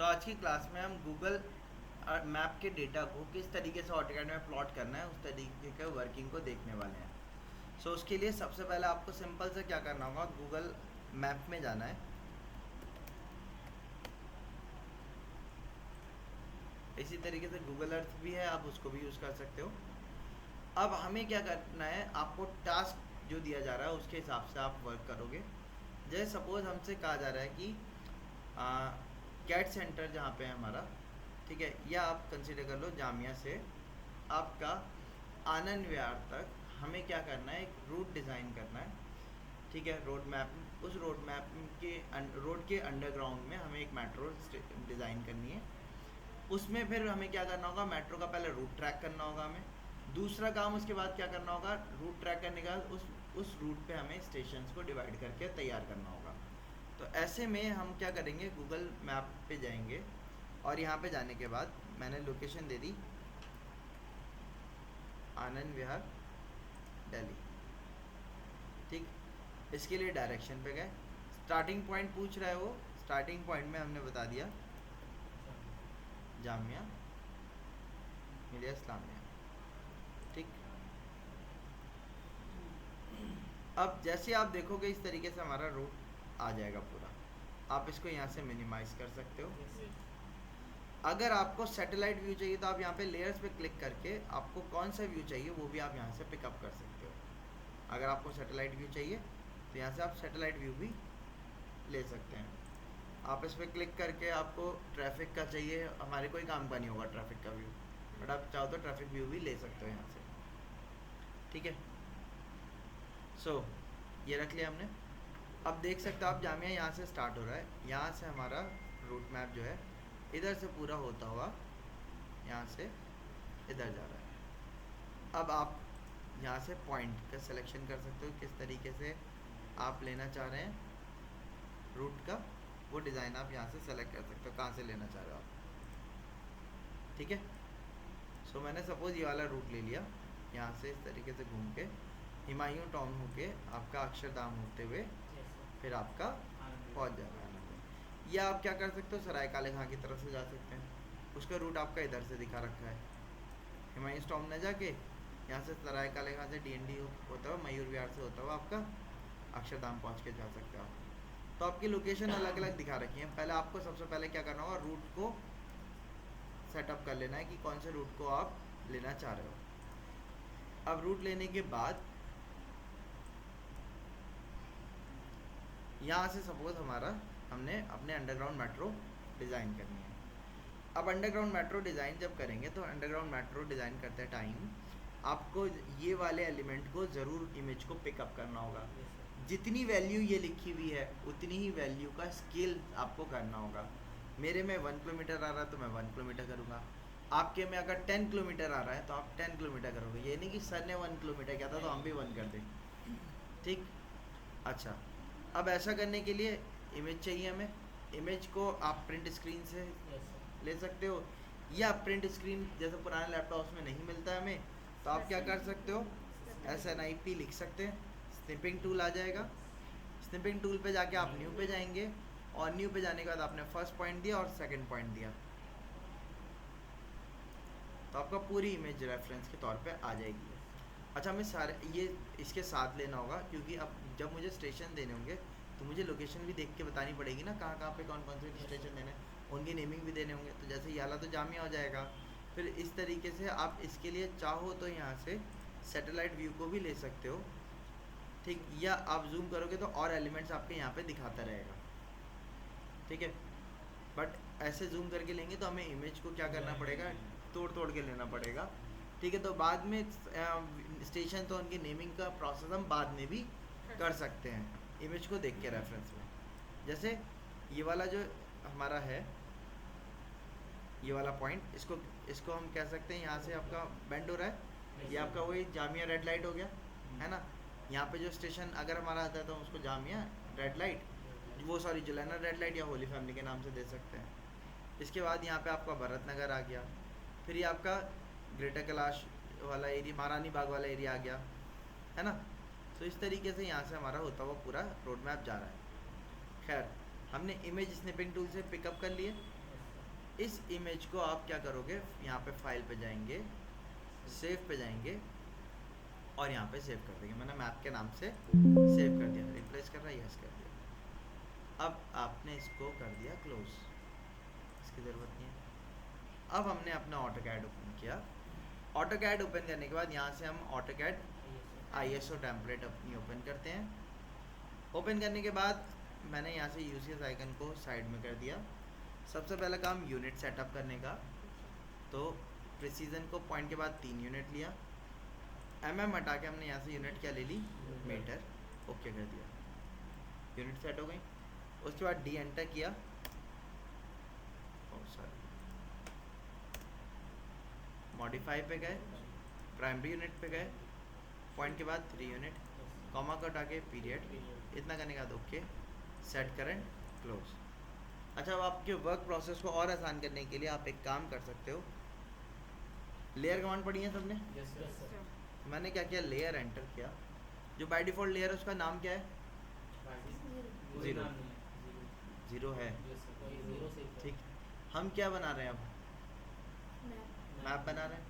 आज की क्लास में हम गूगल मैप के डेटा को किस तरीके से ऑटोकैड में प्लॉट करना है उस तरीके के वर्किंग को देखने वाले हैं। उसके लिए सबसे पहले आपको सिंपल से क्या करना होगा, गूगल मैप में जाना है। इसी तरीके से गूगल अर्थ भी है, आप उसको भी यूज़ कर सकते हो। अब हमें क्या करना है, आपको टास्क जो दिया जा रहा है उसके हिसाब से आप वर्क करोगे। जैसे सपोज़ हमसे कहा जा रहा है कि कैट सेंटर जहाँ पे है हमारा, ठीक है, या आप कंसिडर कर लो जामिया से आपका आनंद विहार तक हमें क्या करना है, एक रूट डिज़ाइन करना है। ठीक है, रोड मैप, उस रोड मैप के रोड के अंडरग्राउंड में हमें एक मेट्रो डिज़ाइन करनी है। उसमें फिर हमें क्या करना होगा, मेट्रो का पहले रूट ट्रैक करना होगा हमें। दूसरा काम उसके बाद क्या करना होगा, रूट ट्रैक करने के बाद उस रूट पे हमें स्टेशंस को डिवाइड करके तैयार करना होगा। तो ऐसे में हम क्या करेंगे, गूगल मैप पे जाएंगे और यहाँ पे जाने के बाद मैंने लोकेशन दे दी आनंद विहार दिल्ली। ठीक, इसके लिए डायरेक्शन पे गए, स्टार्टिंग पॉइंट पूछ रहा है वो, स्टार्टिंग पॉइंट में हमने बता दिया जामिया मिलिया इस्लामिया। ठीक, अब जैसे आप देखोगे इस तरीके से हमारा रूट आ जाएगा पूरा। आप इसको यहाँ से मिनिमाइज़ कर सकते हो। अगर आपको सैटेलाइट व्यू चाहिए तो आप यहाँ पे लेयर्स पे क्लिक करके आपको कौन सा व्यू चाहिए वो भी आप यहाँ से पिकअप कर सकते हो। अगर आपको सैटेलाइट व्यू चाहिए तो यहाँ से आप सैटेलाइट व्यू भी ले सकते हैं। आप इस पर क्लिक करके आपको ट्रैफिक का चाहिए, हमारे कोई काम का नहीं होगा ट्रैफिक का व्यू, बट आप चाहो तो ट्रैफिक व्यू भी ले सकते हो यहाँ से। ठीक है, ये रख लिया हमने। अब देख सकते हो आप जामिया यहाँ से स्टार्ट हो रहा है, यहाँ से हमारा रूट मैप जो है इधर से पूरा होता हुआ यहाँ से इधर जा रहा है। अब आप यहाँ से पॉइंट का सिलेक्शन कर सकते हो, किस तरीके से आप लेना चाह रहे हैं रूट का, वो डिज़ाइन आप यहाँ से सेलेक्ट कर सकते हो, कहाँ से लेना चाह रहे हो आप। ठीक है, मैंने सपोज़ ये वाला रूट ले लिया, यहाँ से इस तरीके से घूम के हुमायूं टाउन होके आपका अक्षरधाम होते हुए फिर आपका पहुँच जाएगा। या आप क्या कर सकते हो, सराय काले खां की तरफ से जा सकते हैं, उसका रूट आपका इधर से दिखा रखा है। हुमायूं टाउन न जाके यहाँ से सराय काले खां से DND होता हुआ मयूर विहार से होता हुआ आपका अक्षरधाम पहुँच के जा सकते हो आप। तो आपकी लोकेशन अलग अलग दिखा रखी है। पहले आपको सबसे पहले क्या करना होगा, रूट को सेटअप कर लेना है कि कौन से रूट को आप लेना चाह रहे हो। अब रूट लेने के बाद यहाँ से सपोज़ हमारा हमने अपने अंडरग्राउंड मेट्रो डिज़ाइन करनी है। अब अंडरग्राउंड मेट्रो डिज़ाइन जब करेंगे तो अंडरग्राउंड मेट्रो डिज़ाइन करते टाइम आपको ये वाले एलिमेंट को ज़रूर इमेज को पिकअप करना होगा। जितनी वैल्यू ये लिखी हुई है उतनी ही वैल्यू का स्केल आपको करना होगा। मेरे में 1 किलोमीटर आ रहा है तो मैं 1 किलोमीटर करूँगा, आपके में अगर 10 किलोमीटर आ रहा है तो आप 10 किलोमीटर करोगे। ये नहीं कि सर ने 1 किलोमीटर किया था तो हम भी 1 कर दें। ठीक, अच्छा, अब ऐसा करने के लिए इमेज चाहिए हमें। इमेज को आप प्रिंट स्क्रीन से ले सकते हो, या प्रिंट स्क्रीन जैसे पुराने लैपटॉप्स में नहीं मिलता है हमें, तो आप क्या कर सकते हो, SNIP लिख सकते हैं, स्निपिंग टूल आ जाएगा। स्निपिंग टूल पे जाके आप न्यू पे जाएंगे और न्यू पे जाने के बाद आपने फर्स्ट पॉइंट दिया और सेकंड पॉइंट दिया तो आपका पूरी इमेज रेफरेंस के तौर पे आ जाएगी। अच्छा, हमें सारे ये इसके साथ लेना होगा क्योंकि अब जब मुझे स्टेशन देने होंगे तो मुझे लोकेशन भी देख के बतानी पड़ेगी ना, कहाँ कहाँ पे कौन कौन से स्टेशन देने, उनकी नेमिंग भी देने होंगे। तो जैसे ये वाला तो जामिया हो जाएगा। फिर इस तरीके से आप इसके लिए चाहो तो यहाँ से सैटेलाइट व्यू को भी ले सकते हो। ठीक, या आप जूम करोगे तो और एलिमेंट्स आपके यहाँ पे दिखाता रहेगा। ठीक है, बट ऐसे जूम करके लेंगे तो हमें इमेज को क्या करना पड़ेगा, तोड़ तोड़ के लेना पड़ेगा। ठीक है, तो बाद में स्टेशन तो उनकी नेमिंग का प्रोसेस हम बाद में भी कर सकते हैं इमेज को देख के रेफरेंस में। जैसे ये वाला जो हमारा है, ये वाला पॉइंट, इसको हम कह सकते हैं यहाँ से आपका बेंड हो रहा है, ये आपका वही जामिया रेड लाइट हो गया है ना। यहाँ पे जो स्टेशन अगर हमारा आता है तो उसको जामिया रेड लाइट, वो सॉरी जुलैना रेड लाइट या होली फैमिली के नाम से दे सकते हैं। इसके बाद यहाँ पे आपका भरत नगर आ गया, फिर ये आपका ग्रेटर कैलाश वाला एरिया, महारानी बाग वाला एरिया आ गया है ना। तो इस तरीके से यहाँ से हमारा होता हुआ पूरा रोड मैप जा रहा है। खैर, हमने इमेज स्निपिंग टूल से पिकअप कर लिए। इस इमेज को आप क्या करोगे, यहाँ पे फाइल पे जाएंगे, सेव पे जाएंगे और यहाँ पे सेव कर देंगे। मैंने मैप के नाम से सेव कर दिया, रिप्लेस कर रहा है, यस कर दिया। अब आपने इसको कर दिया क्लोज, इसकी ज़रूरत नहीं है। अब हमने अपना ऑटोकैड ओपन किया। ऑटोकैड ओपन करने के बाद यहाँ से हम ऑटोकैड ISO टेम्पलेट अपनी ओपन करते हैं। ओपन करने के बाद मैंने यहाँ से यूसीएस आइकन को साइड में कर दिया। सबसे पहला काम यूनिट सेटअप करने का, तो प्रिसीजन को पॉइंट के बाद 3 यूनिट लिया, हटा के हमने यहाँ से यूनिट क्या ले ली, मीटर, ओके कर दिया, यूनिट सेट हो गई। उसके बाद डी एंटर किया, मॉडिफाई पे गए, प्राइमरी यूनिट पे गए, पॉइंट के बाद 3 यूनिट, कॉमा को हटा के पीरियड, इतना करने के बाद ओके, सेट करंट, क्लोज। अच्छा, अब आपके वर्क प्रोसेस को और आसान करने के लिए आप एक काम कर सकते हो। लेयर कमांड पढ़ी है सबने? मैंने क्या किया, लेयर एंटर किया, जो बाय डिफ़ॉल्ट लेयर है उसका नाम क्या है, ज़ीरो है, ठीक। हम क्या बना रहे हैं अब, मैप बना रहे हैं।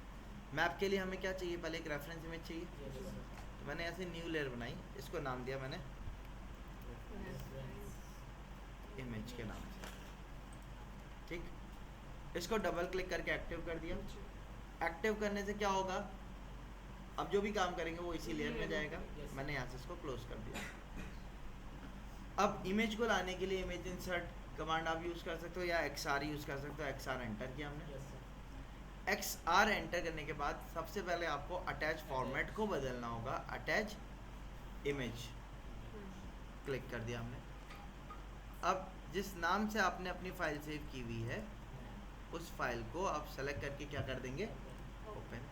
मैप के लिए हमें क्या चाहिए, पहले एक रेफरेंस इमेज चाहिए, तो मैंने ऐसे न्यू लेयर बनाई, इसको नाम दिया मैंने इमेज के नाम से, ठीक। इसको डबल क्लिक करके एक्टिव कर दिया। एक्टिव करने से क्या होगा, अब जो भी काम करेंगे वो इसी लेयर में जाएगा। मैंने यहाँ से इसको क्लोज कर दिया। अब इमेज को लाने के लिए इमेज इंसर्ट कमांड आप यूज़ कर सकते हो या XR यूज़ कर सकते हो। XR एंटर किया हमने। XR एंटर करने के बाद सबसे पहले आपको अटैच फॉर्मेट को बदलना होगा, अटैच इमेज क्लिक कर दिया हमने। अब जिस नाम से आपने अपनी फ़ाइल सेव की हुई है उस फाइल को आप सेलेक्ट करके क्या कर देंगे, ओपन,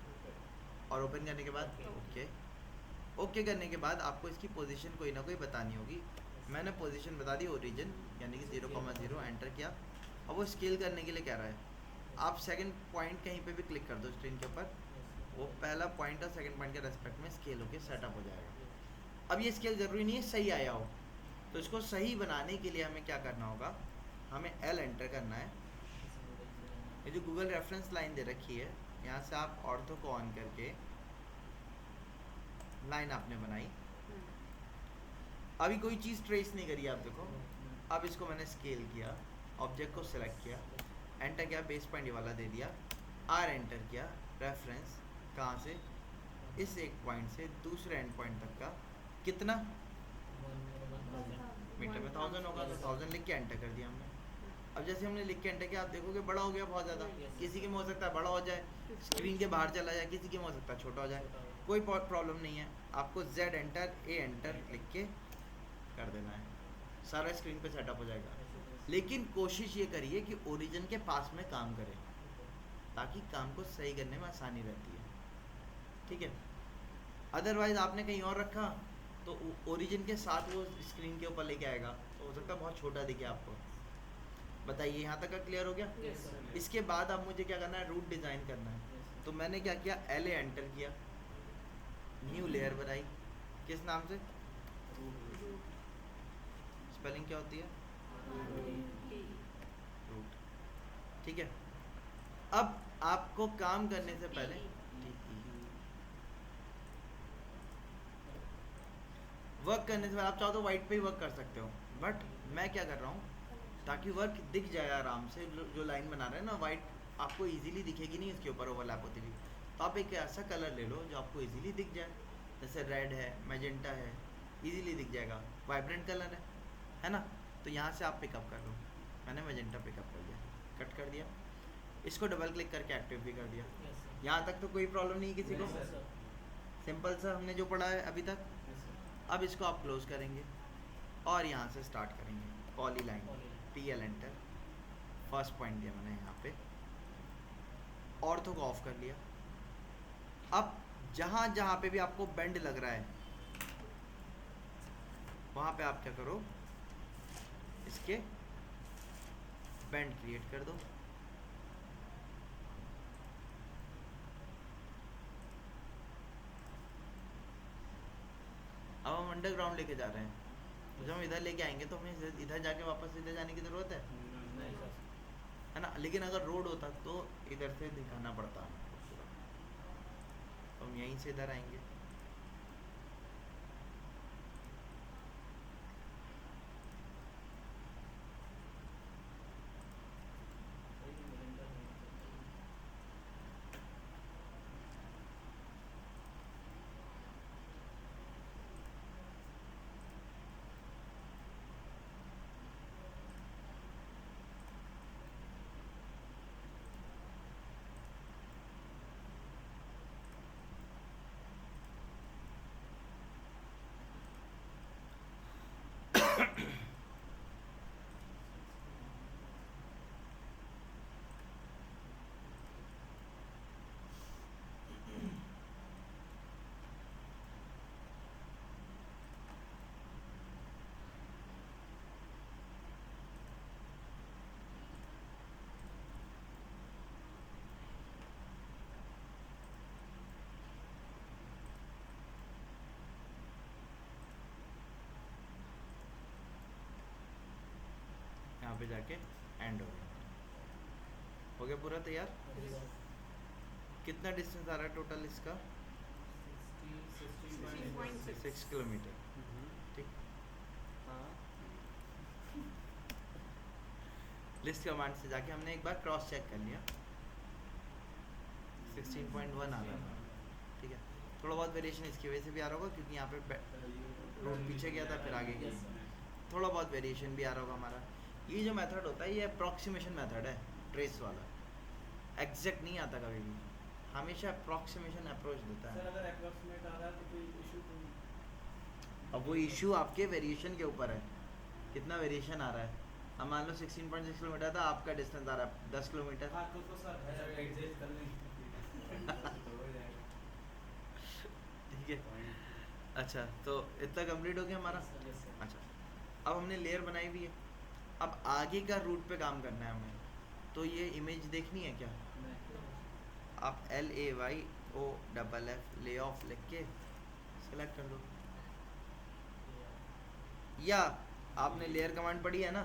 और ओपन करने के बाद ओके। ओके करने के बाद आपको इसकी पोजीशन कोई ना कोई बतानी होगी। मैंने पोजीशन बता दी, ओरिजिन यानी कि 0,0 एंटर किया। अब वो स्केल करने के लिए कह रहा है, आप सेकंड पॉइंट कहीं पे भी क्लिक कर दो स्क्रीन के ऊपर, वो पहला पॉइंट और सेकंड पॉइंट के रेस्पेक्ट में स्केल होकर सेटअप हो जाएगा। अब ये स्केल ज़रूरी नहीं है सही आया हो, तो इसको सही बनाने के लिए हमें क्या करना होगा, हमें L एंटर करना है। ये जो गूगल रेफरेंस लाइन दे रखी है, यहाँ से आप ऑर्थो को ऑन करके लाइन आपने बनाई। अभी कोई चीज़ ट्रेस नहीं करी, आप देखो। अब इसको मैंने स्केल किया, ऑब्जेक्ट को सिलेक्ट किया, एंटर किया, बेस पॉइंट ये वाला दे दिया, R एंटर किया, रेफरेंस कहाँ से, इस एक पॉइंट से दूसरे एंड पॉइंट तक का कितना मीटर में 1000 होगा, तो 1000 लिख के एंटर कर दिया हमने। अब जैसे हमने लिख के एंटर किया, आप देखोगे बड़ा हो गया बहुत ज़्यादा। किसी के में हो सकता है बड़ा हो जाए, स्क्रीन के बाहर चला जाए, किसी के में हो सकता है छोटा हो जाए, कोई प्रॉब्लम नहीं है। आपको Z एंटर A एंटर लिख के कर देना है, सारा स्क्रीन पे सेटअप हो जाएगा। लेकिन कोशिश ये करिए कि ओरिजिन के पास में काम करें, ताकि काम को सही करने में आसानी रहती है, ठीक है। अदरवाइज़ आपने कहीं और रखा तो ओरिजिन के साथ वो स्क्रीन के ऊपर लेके आएगा, तो हो सकता है बहुत छोटा दिखे आपको। बताइए, यहाँ तक का क्लियर हो गया? इसके बाद अब मुझे क्या करना है, रूट डिज़ाइन करना है। तो मैंने क्या किया, LA एंटर किया, न्यू लेयर बनाई, किस नाम से, स्पेलिंग क्या होती है, रूट, ठीक है। अब आपको काम करने से पहले वर्क करने से पहले आप चाहो तो वाइट पे ही वर्क कर सकते हो, बट मैं क्या कर रहा हूँ, ताकि वर्क दिख जाए आराम से, जो लाइन बना रहे हैं ना, वाइट आपको इजीली दिखेगी नहीं इसके ऊपर ओवरलैप होती हुई, तो आप एक ऐसा कलर ले लो जो आपको इजीली दिख जाए। जैसे रेड है, मैजेंटा है, इजीली दिख जाएगा, वाइब्रेंट कलर है ना। तो यहाँ से आप पिकअप कर लो। मैंने मैजेंटा पिकअप कर दिया, कट कर दिया, इसको डबल क्लिक करके एक्टिव भी कर दिया। यहाँ तक तो कोई प्रॉब्लम नहीं किसी को, सिंपल सा हमने जो पढ़ा है अभी तक। अब इसको आप क्लोज करेंगे और यहाँ से स्टार्ट करेंगे, poly line, TL enter, first point दिया मैंने यहाँ पे, ऑर्थो को ऑफ कर लिया। अब जहाँ जहाँ पे भी आपको बेंड लग रहा है वहाँ पे आप क्या करो, इसके बेंड क्रिएट कर दो। अब हम अंडरग्राउंड लेके जा रहे हैं, तो जब हम इधर लेके आएंगे तो हमें इधर जाके वापस इधर जाने की ज़रूरत है ना। लेकिन अगर रोड होता तो इधर से दिखाना पड़ता हमको पूरा, तो हम यहीं से इधर आएंगे। यहाँ पे जाके एंड हो गया। हो गया पूरा तैयार। कितना डिस्टेंस आ रहा है टोटल इसका? 6 किलोमीटर। ठीक, लिस्ट कमांड से जाके हमने एक बार क्रॉस चेक कर लिया, 16.1 आ रहा था। ठीक है, थोड़ा बहुत वेरिएशन इसकी वजह से भी आ रहा होगा क्योंकि यहाँ पे रोड पीछे गया था फिर आगे गया, थोड़ा बहुत वेरिएशन भी आ रहा होगा हमारा। ये जो मेथड होता है ये अप्रॉक्सीमेशन मेथड है, ट्रेस वाला, एग्जैक्ट नहीं आता कभी भी, हमेशा अप्रॉक्सीमेशन अप्रोच देता है। सर अगर अप्रॉक्सीमेट आ रहा है तो कोई इशू तो नहीं? अब वो इशू आपके वेरिएशन के ऊपर है, कितना वेरिएशन आ रहा है। अब मान लो 16.6 किलोमीटर था, आपका डिस्टेंस आ रहा है 10 किलोमीटर। हाँ तो सर एडजस्ट कर लेंगे तो हो जाएगा। ठीक है, अच्छा तो इतना कंप्लीट हो गया हमारा। Yes, sir. अच्छा, अब हमने लेयर बनाई हुई है, अब आगे का रूट पे काम करना है हमें। तो ये इमेज देखनी है क्या? आप LAYOFF ले ऑफ लिख के सेलेक्ट कर लो, या आपने लेयर कमांड पढ़ी है ना,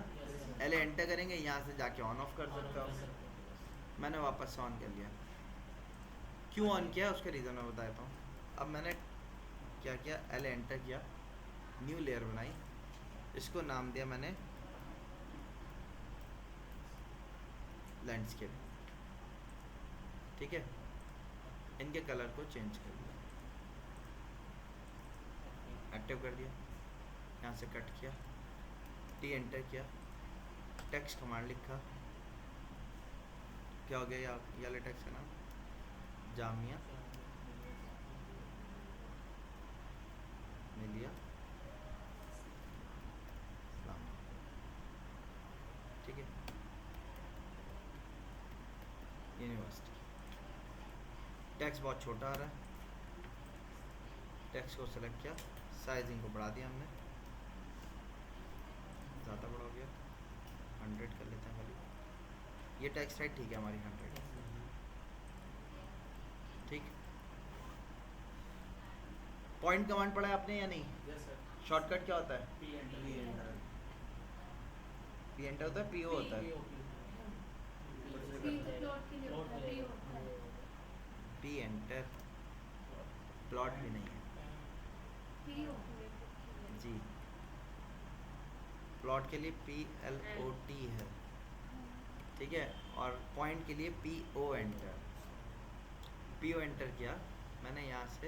एल एंटर करेंगे, यहाँ से जाके ऑन ऑफ कर सकते हो। मैंने वापस से ऑन कर लिया। क्यों ऑन किया उसका रीज़न मैं बता देता हूँ। अब मैंने क्या किया, एल एंटर किया, न्यू लेयर बनाई, इसको नाम दिया मैंने लैंडस्केप। ठीक है, इनके कलर को चेंज कर दिया, एक्टिव कर दिया, यहाँ से कट किया, टी एंटर किया, टेक्स्ट कमांड लिखा, क्या हो गया ये वाले टेक्स्ट का नाम जामिया मिलिया इस्लाम। ठीक है, यूनिवर्सिटी। टेक्स्ट बहुत छोटा आ रहा है, टेक्स्ट को सेलेक्ट किया, साइजिंग को बढ़ा दिया हमने, ज़्यादा बड़ा हो गया, 100 कर लेते हैं खाली। ये टेक्स्ट हाइट ठीक है हमारी 100। ठीक, पॉइंट कमांड पढ़ा है आपने या नहीं? Yes, sir. शॉर्टकट क्या होता है? P enter. पी एंटर होता है, पीओ होता है? पी एंटर प्लॉट भी नहीं है जी, प्लॉट के लिए PLOT है। ठीक है, और पॉइंट के लिए PO एंटर। PO एंटर किया मैंने, यहाँ से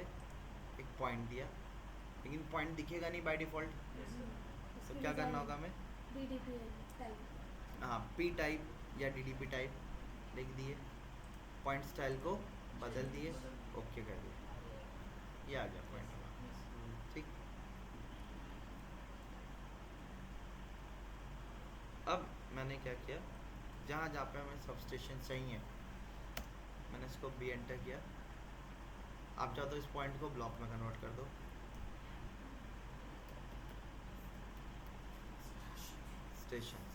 एक पॉइंट दिया, लेकिन पॉइंट दिखेगा नहीं बाय डिफ़ॉल्ट, तो क्या करना होगा हमें? हाँ, P टाइप या DDP टाइप लिख दिए, पॉइंट स्टाइल को बदल दिए, ओके कर दिए, ये आ गया पॉइंट। ठीक, अब मैंने क्या किया, जहाँ जहाँ पे हमें सब स्टेशन चाहिए मैंने इसको B एंटर किया। आप चाहो तो इस पॉइंट को ब्लॉक में कन्वर्ट कर दो, स्टेशन।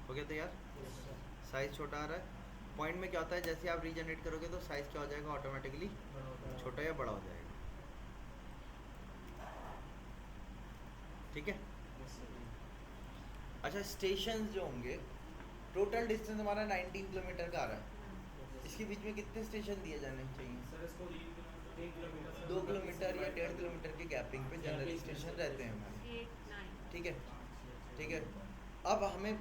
हो गया तैयार। साइज़ छोटा आ रहा है, पॉइंट में क्या होता है, जैसे आप रीजनरेट करोगे तो साइज़ क्या हो जाएगा, ऑटोमेटिकली छोटा या बड़ा हो जाएगा। ठीक है। अच्छा स्टेशन जो होंगे, टोटल डिस्टेंस हमारा 19 किलोमीटर का आ रहा है, इसके बीच में कितने स्टेशन दिए जाने चाहिए? सर इसको 1 किलोमीटर 2 किलोमीटर या 1.5 किलोमीटर के गैपिंग पे जनरली स्टेशन रहते हैं हमारे, 8 9 ठीक है। ठीक है, अब हमें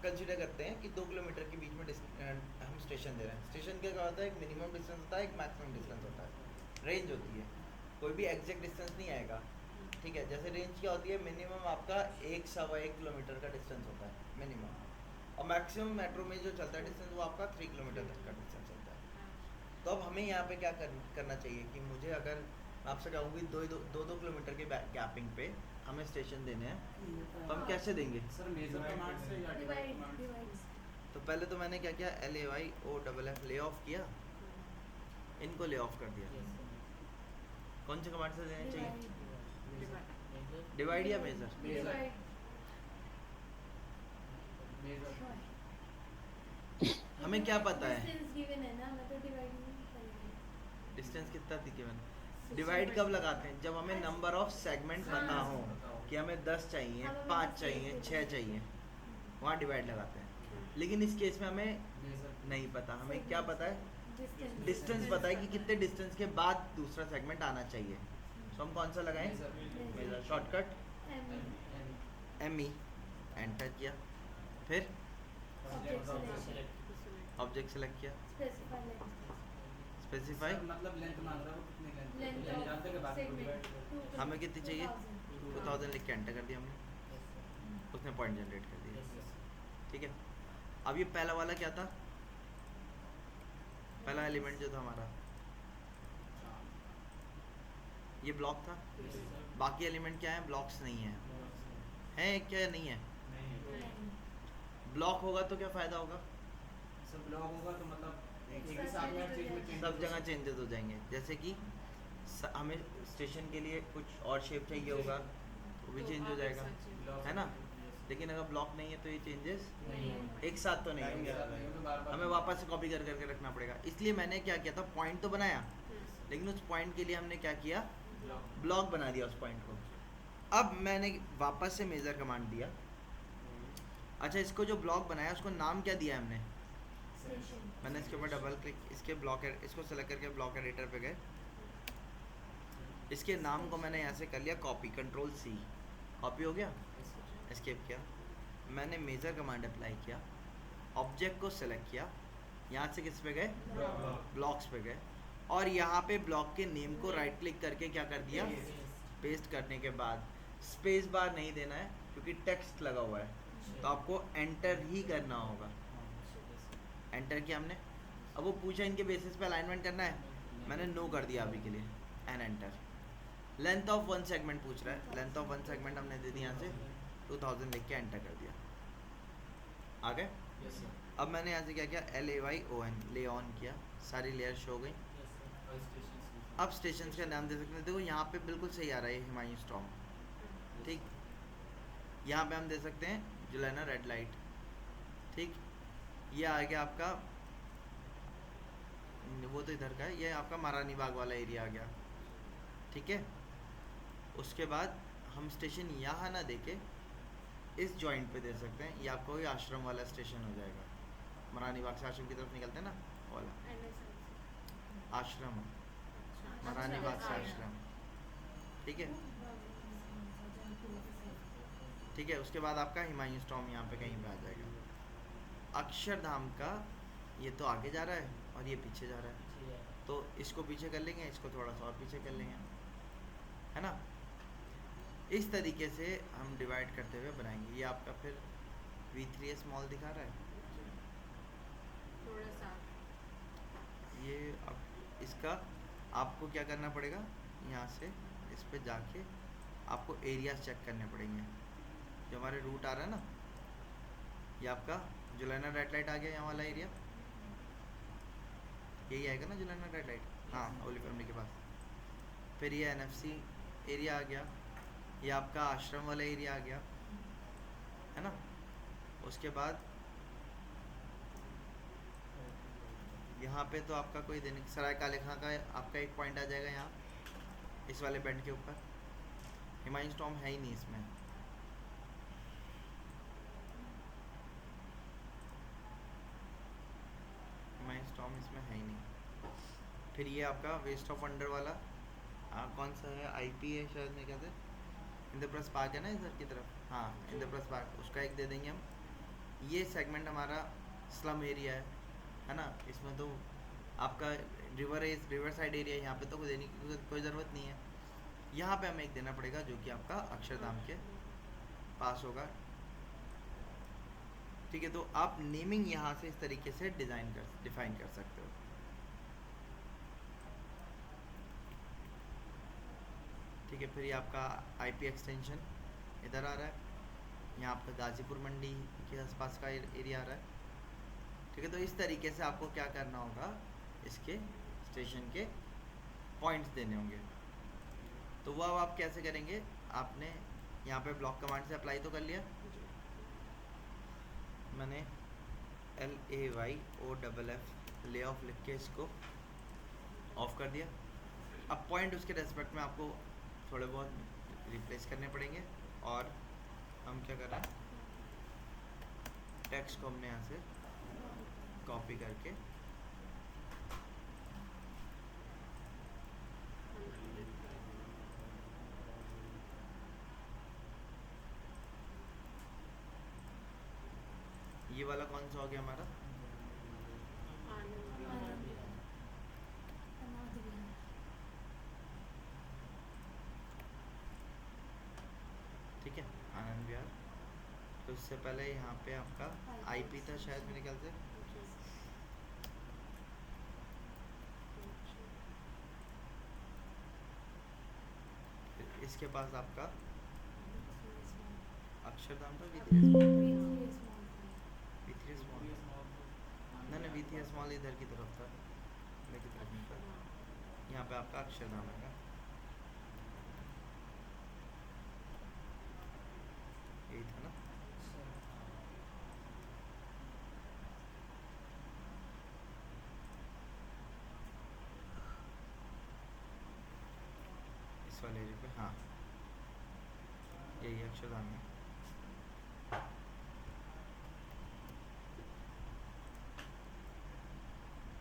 कंसीडर करते हैं कि 2 किलोमीटर के बीच में हम स्टेशन दे रहे हैं। स्टेशन क्या होता है, एक मिनिमम डिस्टेंस होता है, एक मैक्सिमम डिस्टेंस होता है, रेंज होती है, कोई भी एग्जैक्ट डिस्टेंस नहीं आएगा, ठीक है। जैसे रेंज क्या होती है, मिनिमम आपका 1 सवा 1 किलोमीटर का डिस्टेंस होता है मिनिमम, और मैक्सिमम मेट्रो में जो चलता है डिस्टेंस वो आपका 3 किलोमीटर तक का डिस्टेंस होता है। तो अब हमें यहाँ पे क्या करना चाहिए कि मुझे अगर मैं आपसे कहूँ कि 2 किलोमीटर के गैपिंग पे हमें स्टेशन देने हैं, तो हम कैसे देंगे? सर मेजर कमांड से या डिवाइड कमांड से? डिवाइड तो पहले तो मैंने क्या किया, LAYOFF ले ऑफ किया, इनको ले ऑफ कर दिया। कौन से कमांड से देने चाहिए, डिवाइड या मेजर? मेजर मेजर हमें क्या पता है डिस्टेंस गिवन है ना, मैं तो डिवाइड नहीं करूंगी। डिस्टेंस कितना थी गिवन? डिवाइड कब लगाते हैं, जब हमें नंबर ऑफ सेगमेंट पता हो कि हमें 10 चाहिए, 5 चाहिए, 6 चाहिए, वहाँ डिवाइड लगाते हैं। लेकिन इस केस में हमें मेजर नहीं पता, हमें क्या पता है, डिस्टेंस डिस्टेंस पता है कि कितने डिस्टेंस के बाद दूसरा सेगमेंट आना चाहिए। तो हम कौन सा लगाएं, मेजर। शॉर्टकट ME, एंटर किया, फिर ऑब्जेक्ट सेलेक्ट किया, स्पेसिफाई मतलब लेंथ मांग रहा है, वो कितनी लेंथ लेंथ जानते हैं कि बाकी को डिवाइड हमें कितनी चाहिए, 2000 लिख के एंटर कर दिया हमने, उसने पॉइंट जनरेट कर दिया, ठीक है। अब ये पहला वाला क्या था, पहला एलिमेंट जो था हमारा, ये ब्लॉक था। बाकी एलिमेंट क्या है, ब्लॉक्स नहीं है, हैं क्या नहीं है? ब्लॉक होगा तो क्या फ़ायदा होगा, सब ब्लॉक होगा तो मतलब एक ही साथ में हर चीज में changes सब जगह चेंजेस हो जाएंगे। जैसे कि हमें स्टेशन के लिए कुछ और शेप चाहिए होगा, वो भी चेंज हो जाएगा, Blocks है ना। yes, लेकिन अगर ब्लॉक नहीं है तो ये चेंजेस नहीं एक साथ तो नहीं एक होंगे, साथ नहीं होंगे, बार-बार हमें वापस से कॉपी कर करके रखना पड़ेगा। इसलिए मैंने क्या किया था, पॉइंट तो बनाया, लेकिन उस पॉइंट के लिए हमने क्या किया, ब्लॉक ब्लॉक बना दिया उस पॉइंट को। अब मैंने वापस से मेजर कमांड दिया। अच्छा इसको जो ब्लॉक बनाया उसको नाम क्या दिया हमने, मैंने इसके ऊपर डबल क्लिक, इसके ब्लॉक इसको सेलेक्ट करके ब्लॉक एडिटर पे गए, इसके नाम को मैंने यहाँ से कर लिया कॉपी, Ctrl+C, कॉपी हो गया, एस्केप किया, मैंने मेजर कमांड अप्लाई किया, ऑब्जेक्ट को सेलेक्ट किया, यहाँ से किस पे गए, ब्लॉक्स पे गए, और यहाँ पे ब्लॉक के नेम को राइट क्लिक करके क्या कर दिया, पेस्ट करने के बाद स्पेस बार नहीं देना है क्योंकि टेक्स्ट लगा हुआ है, तो आपको एंटर ही करना होगा। एंटर किया हमने, अब वो पूछा इनके बेसिस पे अलाइनमेंट करना है, मैंने नो कर दिया अभी के लिए, and enter. Length of one segment पूछ रहा है, लेंथ ऑफ वन सेगमेंट हमने दे दी यहाँ से 2000 लिख के एंटर कर दिया, आ गए। यस सर अब मैंने यहाँ से क्या किया, LAYON ले ऑन किया, सारी लेयर शो गई। और स्टेशन अब स्टेशन का नाम दे सकते हैं, देखो यहाँ पे बिल्कुल सही आ रहा है हिमायू स्टॉम, ठीक। यहाँ पे हम दे सकते हैं जुलैना रेड लाइट, ठीक। ये आ गया आपका, वो तो इधर का है, ये आपका महारानी बाग वाला एरिया आ गया, ठीक है। उसके बाद हम स्टेशन यहाँ ना देके इस जॉइंट पे दे सकते हैं, ये आपको ये आश्रम वाला स्टेशन हो जाएगा, महारानी बाग से आश्रम की तरफ निकलते हैं ना वाला आश्रम, महारानी बाग से आश्रम, ठीक है। ठीक है, उसके बाद आपका हिमायू स्टॉम यहाँ पे कहीं पे आ जाएगा। अक्षरधाम का ये तो आगे जा रहा है और ये पीछे जा रहा है, तो इसको पीछे कर लेंगे, इसको थोड़ा सा और पीछे कर लेंगे, है ना। इस तरीके से हम डिवाइड करते हुए बनाएंगे। ये आपका फिर V3 स्मॉल दिखा रहा है, थोड़ा सा ये अब इसका आपको क्या करना पड़ेगा, यहाँ से इस पे जाके आपको एरियाज चेक करने पड़ेंगे। जो हमारे रूट आ रहा है ना, ये आपका जुलैना रेड लाइट आ गया, यहाँ वाला एरिया यही आएगा ना, जुलैना रेड लाइट, हाँ ओली फैमिली के पास। फिर ये NFC एरिया आ गया, ये आपका आश्रम वाला एरिया आ गया, है ना। उसके बाद यहाँ पे तो आपका कोई दैनिक सराय काले खां का आपका एक पॉइंट आ जाएगा यहाँ इस वाले बेंड के ऊपर। हिमायू स्टॉम है ही नहीं इसमें, नहीं। फिर ये आपका वेस्ट ऑफ अंडर वाला कौन सा है, आईपी है शायद मेरे ख्याल से। इंद्रप्रस्थ पार्क है ना इधर की तरफ, हाँ इंद्रप्रस्थ पार्क, उसका एक दे देंगे हम। ये सेगमेंट हमारा स्लम एरिया है ना, इसमें तो आपका रिवर साइड एरिया है, यहाँ पे तो कोई देने की कोई ज़रूरत नहीं है। यहाँ पे हमें एक देना पड़ेगा जो कि आपका अक्षरधाम के पास होगा। ठीक है, तो आप नेमिंग यहाँ से इस तरीके से डिफाइन कर सकते हो। ठीक है, फिर ये आपका आईपी एक्सटेंशन इधर आ रहा है, यहाँ आपका गाजीपुर मंडी के आसपास का एरिया आ रहा है। ठीक है, तो इस तरीके से आपको क्या करना होगा, इसके स्टेशन के पॉइंट्स देने होंगे। तो वो अब आप कैसे करेंगे, आपने यहाँ पे ब्लॉक कमांड से अप्लाई तो कर लिया, मैंने LAYOFF ले ऑफ लिख के इसको ऑफ कर दिया। अब पॉइंट उसके रेस्पेक्ट में आपको थोड़े बहुत रिप्लेस करने पड़ेंगे, और हम क्या कर रहे हैं, टेक्स्ट को हमने यहाँ से कॉपी करके ये वाला कौन सा हो गया हमारा, ठीक है आनंद विहार। तो उससे पहले यहाँ पे आपका आईपी था शायद मेरे ख्याल से, फिर इसके पास आपका अक्षरधाम था, V3 स्मॉल, नहीं V3 स्मॉल इधर की तरफ था, इधर की तरफ नहीं था। यहाँ पे आपका अक्षरधाम है, यही था ना। इस वाले एरिया पे, हाँ यही अक्षरधाम है।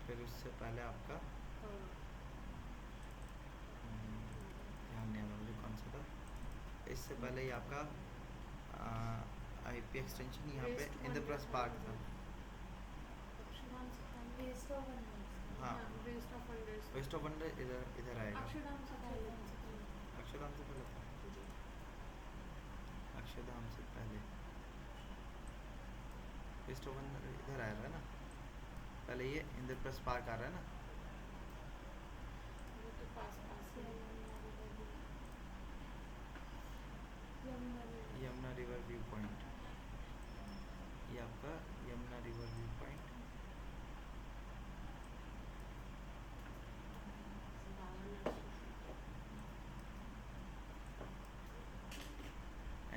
फिर उससे पहले आपका ध्यान नहीं आ रहा मुझे कौन सा था, इससे पहले ही आपका आईपी एक्सटेंशन यहाँ पे इंद्रप्रस्थ पार्क था। हाँ वेस्ट ऑफ अंडर इधर आएगा, अक्षरधाम से पहले था, अक्षरधाम से पहले वेस्ट ऑफ अंडर इधर आ रहा है ना, पहले ये इंद्रप्रस्थ पार्क आ रहा है ना। यमुना रिवर व्यू पॉइंट, ये आपका Yamuna river view point,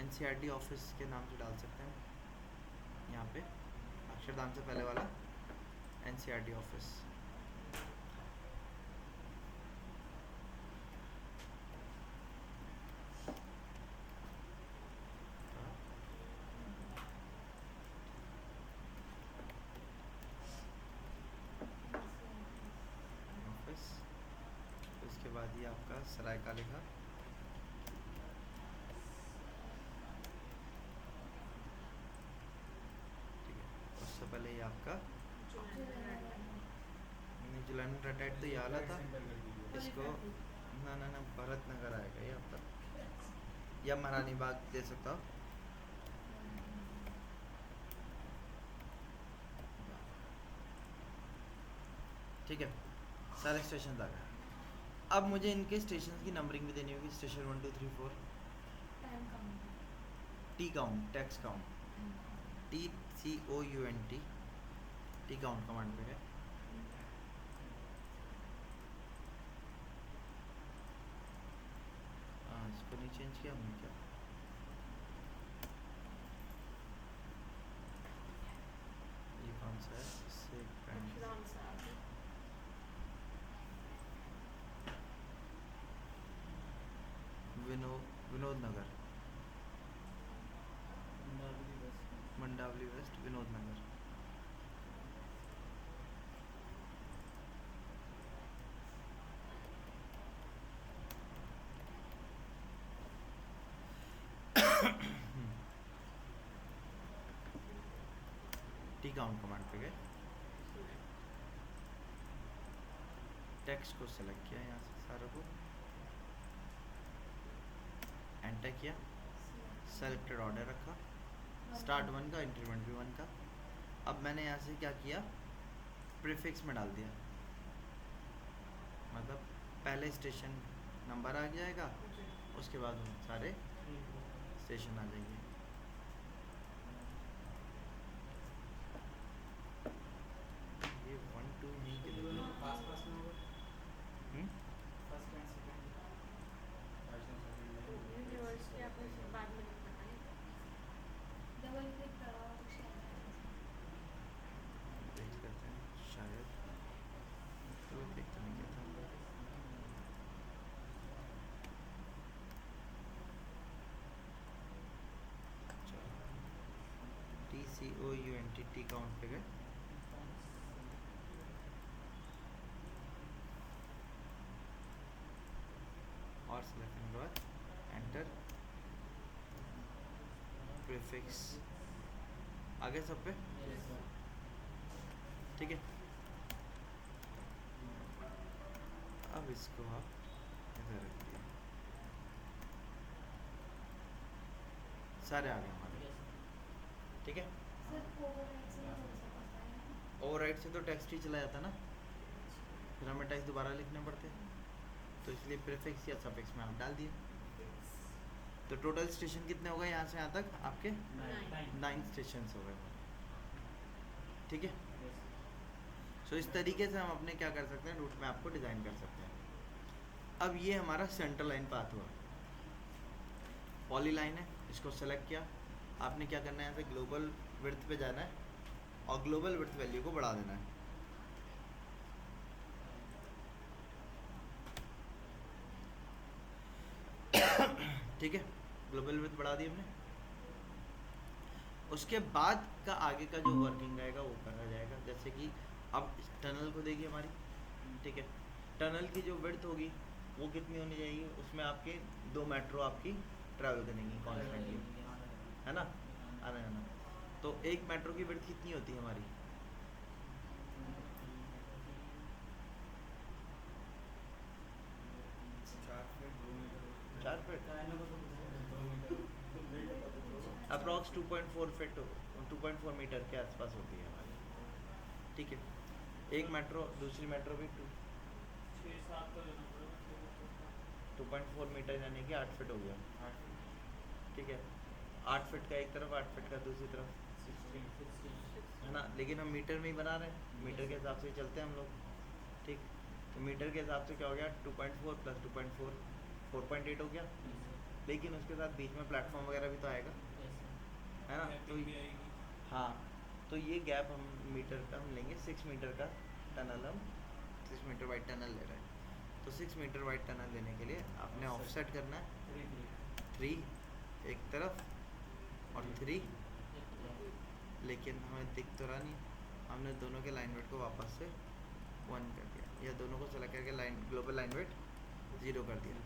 NCRT office के नाम से डाल सकते हैं यहाँ पे, अक्षरधाम से पहले वाला NCRT ऑफिस। ऑफिस, उसके बाद ये आपका सराय काले का, ठीक है। उससे पहले ये आपका न्यूजीलैंड रेड तो ये आला था, इसको ना भरत नगर आएगा ये आपका, या महारानी बाग दे सकता हो। ठीक है, सारे स्टेशन आ गए। अब मुझे इनके स्टेशन की नंबरिंग भी देनी होगी, station 1 2 3 4, T count, tax count, TCOUNT, T count command पे है। हाँ इसको नहीं चेंज किया हमने क्या, ये कौन सा है, इससे विनोद नगर, मंडावली वेस्ट, विनोद नगर। काउंट कमांड पे गए, टेक्स्ट को सेलेक्ट किया यहाँ से सारों को, एंटर किया, सेलेक्टेड ऑर्डर रखा, स्टार्ट 1 का, इंक्रीमेंट भी 1 का। अब मैंने यहाँ से क्या किया, प्रीफिक्स में डाल दिया, मतलब पहले स्टेशन नंबर आ जाएगा, उसके बाद वो सारे स्टेशन आ जाएंगे। ये 1 2 नहीं के लिए पास पास में होगा हम्म? फर्स्ट एंड सेकंड यूनिवर्सिटी आपको इसे बाद में लिखना है। डबल क्लिक करो शायद देख करते हैं शायद, तो देख तो नहीं क्या था। TCOUNT काउंट पे गए, और सेलेक्ट करने के बाद एंटर, प्रीफिक्स आगे सब पे, ठीक है। अब इसको आप इधर रखिए, सारे आ गए हमारे, ठीक है। सर ओवरराइड से नहीं हो सकता है। ओवरराइट से तो टेक्स्ट ही चला जाता ना, फिर हमें टेक्स्ट दोबारा लिखने पड़ते, तो इसलिए प्रीफिक्स या सफिक्स में आप डाल दिए। तो टोटल स्टेशन कितने हो गए यहाँ से यहाँ तक आपके? 9 स्टेशन हो गए, ठीक है। सो इस तरीके से हम अपने क्या कर सकते हैं, रूट मैप को डिज़ाइन कर सकते हैं। अब ये हमारा सेंटर लाइन पाथ हुआ, पॉली लाइन है, इसको सेलेक्ट किया, आपने क्या करना है, यहाँ से ग्लोबल विड्थ पे जाना है और ग्लोबल विड्थ वैल्यू को बढ़ा देना है। ठीक है, ग्लोबल विड्थ बढ़ा दी हमने। उसके बाद का आगे का जो वर्किंग रहेगा वो करा जाएगा, जैसे कि अब टनल को देखिए हमारी, ठीक है। टनल की जो विड्थ होगी वो कितनी होनी चाहिए, उसमें आपके 2 मेट्रो आपकी ट्रैवल करेंगी कॉन्स्टेंटली, है ना, आना जाना। तो एक मेट्रो की विड्थ कितनी होती है हमारी? चार फीट अप्रॉक्स 2.4 फीट 2.4 मीटर के आसपास होती है हमारी, ठीक है। एक मेट्रो, दूसरी मेट्रो भी 2.4 मीटर यानी कि 8 फीट हो गया, ठीक है। 8 फीट का एक तरफ, 8 फीट का दूसरी तरफ, है ना। लेकिन हम मीटर में ही बना रहे हैं, मीटर के हिसाब से ही चलते हैं हम लोग, ठीक। तो मीटर के हिसाब से क्या हो गया, 2.4 प्लस 2.4 4.8 हो गया। लेकिन उसके साथ बीच में प्लेटफॉर्म वगैरह भी तो आएगा, है ना। तो हाँ, तो ये गैप हम मीटर का हम लेंगे, 6 मीटर का टनल, हम 6 मीटर वाइड टनल ले रहे हैं। तो 6 मीटर वाइड टनल लेने के लिए आपने ऑफसेट करना है 3 एक तरफ और 3, लेकिन हमें दिख तो रहा नहीं, हमने दोनों के लाइन वेट को वापस से 1 कर दिया, या दोनों को सेलेक्ट करके लाइन ग्लोबल लाइन वेट 0 कर दिया।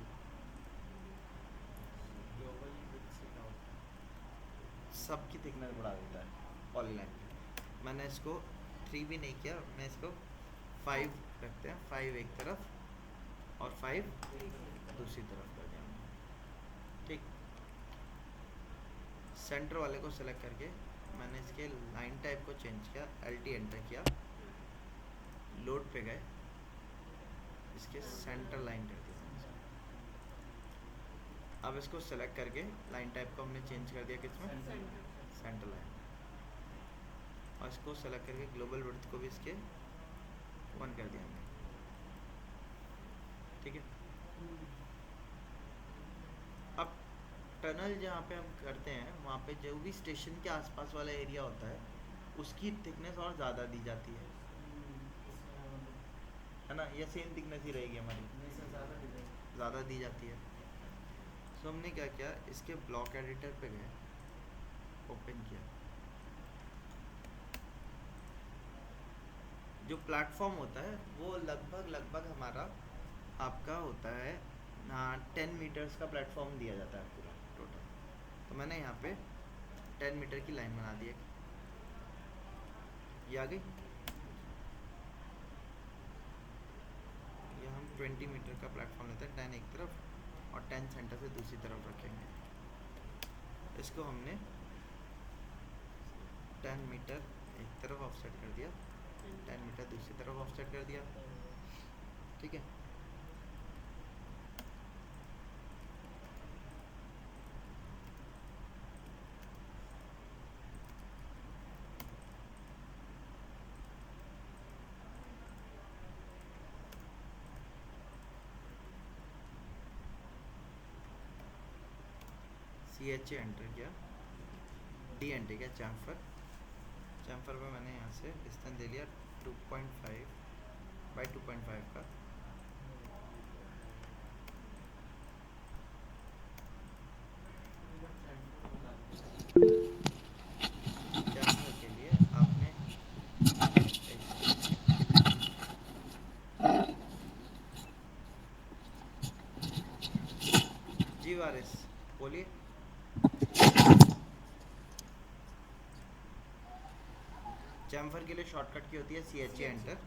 सबकी थिकनेस बढ़ा देता है पॉलीलाइन। मैंने इसको 3 भी नहीं किया, मैं इसको 5 रखते हैं, 5 एक तरफ और 5 दूसरी तरफ कर दिया, ठीक। सेंटर वाले को सेलेक्ट करके मैंने इसके लाइन टाइप को चेंज किया, LT एंटर किया, लोड पे गए, इसके सेंटर लाइन कर दिया। अब इसको सेलेक्ट करके लाइन टाइप को हमने चेंज कर दिया किसमें, सेंटर लाइन, और इसको सेलेक्ट करके ग्लोबल विड्थ को भी इसके 1 कर दिया हमने, ठीक है। अब टनल जहाँ पे हम करते हैं वहाँ पे जो भी स्टेशन के आसपास वाला एरिया होता है उसकी थिकनेस और ज़्यादा दी जाती है ना, या सेम थिकनेस ही रहेगी हमारी, ज़्यादा दी जाती है। तो हमने क्या किया, इसके ब्लॉक एडिटर पे गए, ओपन किया, जो प्लेटफॉर्म होता है वो लगभग हमारा आपका होता है 10 मीटर्स का प्लेटफॉर्म दिया जाता है पूरा टोटल। तो मैंने यहाँ पे 10 मीटर की लाइन बना दी है, ये आ गई। ये हम 20 मीटर का प्लेटफॉर्म लेते हैं, 10 एक तरफ और 10 सेंटर से दूसरी तरफ रखेंगे। इसको हमने 10 मीटर एक तरफ ऑफसेट कर दिया, 10 मीटर दूसरी तरफ ऑफसेट कर दिया। ठीक है, CHA एंटर किया, D एंटर किया, चैम्फर। चैम्फर पे मैंने यहाँ से डिस्टेंस दे लिया 2.5 बाई 2.5 का। चैम्फर के लिए आपने जी वारिस बोलिए। चैम्फर के लिए शॉर्टकट की होती है CHA एंटर।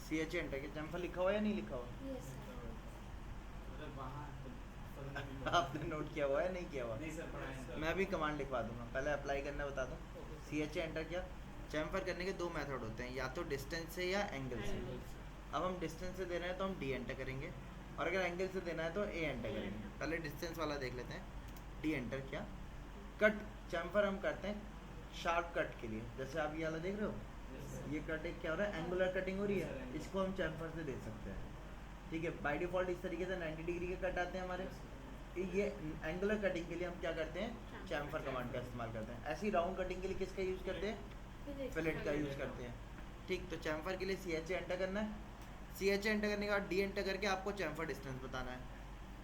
CHA एंटर के चैम्फर लिखा हुआ है या नहीं लिखा हुआ? Yes, sir. मतलब वहाँ आपने नोट किया हुआ है नहीं किया हुआ? नहीं सर, पढ़ा है सर। मैं भी कमांड लिखवा दूंगा, पहले अप्लाई करना बता दूं। CHA एंटर किया। चैम्फर करने के दो मेथड होते हैं, या तो डिस्टेंस से या एंगल से। अब हम डिस्टेंस से दे रहे हैं तो हम D एंटर करेंगे, और अगर एंगल से देना है तो A एंटर करेंगे। पहले डिस्टेंस वाला देख लेते हैं। D एंटर किया। कट चैम्फर हम करते हैं शार्प कट के लिए, जैसे आप ये वाला देख रहे हो, Yes, sir. ये कट क्या हो रहा है, एंगुलर कटिंग हो रही Yes, sir, है, angular. इसको हम चैम्फर से दे सकते हैं। ठीक है, बाय डिफ़ॉल्ट इस तरीके से 90 डिग्री के कट आते हैं हमारे। ये एंगुलर कटिंग के लिए हम क्या करते हैं, चैम्फर कमांड का इस्तेमाल करते हैं। ऐसी राउंड कटिंग के लिए किसका यूज़ करते हैं, फिलेट का यूज़ करते हैं। ठीक, तो चैम्फर के लिए CHA एंटर करना है। CHA एंटर करने के बाद D एंटर करके आपको चैम्फर डिस्टेंस बताना है।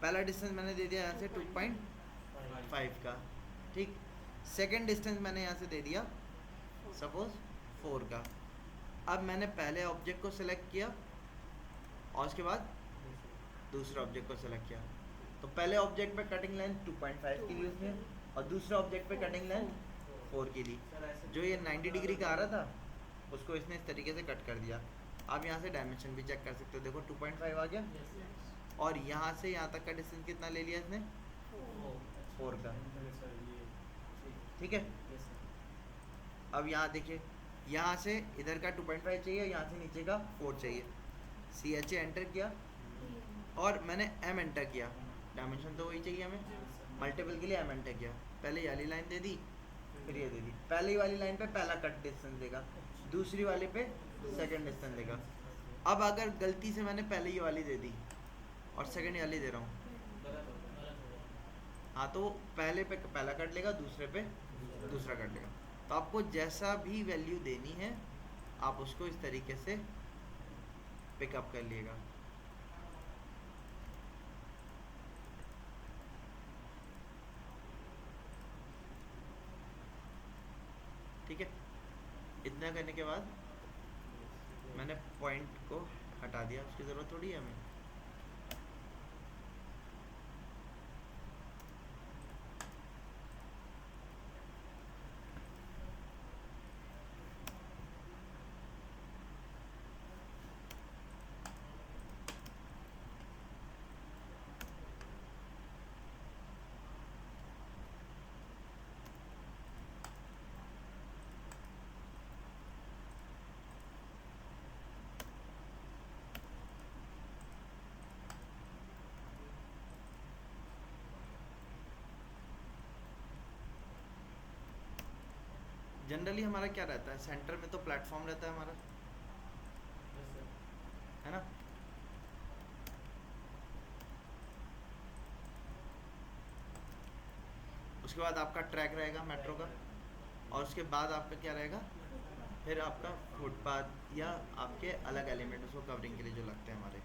पहला डिस्टेंस मैंने दे दिया यहाँ से 2.5 का। ठीक, सेकेंड डिस्टेंस मैंने यहाँ से दे दिया सपोज 4 का। अब मैंने पहले ऑब्जेक्ट को सिलेक्ट किया और उसके बाद दूसरे ऑब्जेक्ट को सिलेक्ट किया। तो पहले ऑब्जेक्ट पे कटिंग लेंथ 2.5 की ली उसने, और दूसरे ऑब्जेक्ट पे कटिंग लेंथ 4 की ली। सर ऐसे जो ये 90 डिग्री का आ रहा था उसको इसने इस तरीके से कट कर दिया। आप यहाँ से डायमेंशन भी चेक कर सकते हो, देखो 2.5 आ गया, और यहाँ से यहाँ तक का डिस्टेंस कितना ले लिया इसने, 4 का। सर ये ठीक है, Yes, sir. अब यहाँ देखिए, यहाँ से इधर का 2.5 चाहिए, यहाँ से नीचे का 4 चाहिए। CHA एंटर किया और मैंने M एंटर किया, डायमेंशन तो वही चाहिए हमें, मल्टीपल के लिए M एंटर किया। पहले ये वाली लाइन दे दी, फिर ये दे दी। पहली वाली लाइन पे पहला कट डिस्टेंस देगा, दूसरी वाले पे सेकंड डिस्टेंस देगा। अब अगर गलती से मैंने पहले ये वाली दे दी और सेकंड वाली दे रहा हूँ, गलत हो गया। हाँ, तो पहले पे पहला कट लेगा, दूसरे पे दूसरा कट लेगा। तो आपको जैसा भी वैल्यू देनी है आप उसको इस तरीके से पिकअप कर लिएगा। ठीक है, इतना करने के बाद मैंने पॉइंट को हटा दिया, उसकी ज़रूरत थोड़ी है हमें। जनरली हमारा क्या रहता है, सेंटर में तो प्लेटफॉर्म रहता है हमारा, Yes, sir. है ना। उसके बाद आपका ट्रैक रहेगा मेट्रो का, और उसके बाद आपका क्या रहेगा, फिर आपका फुटपाथ या आपके अलग एलिमेंट उसको कवरिंग के लिए जो लगते हैं हमारे।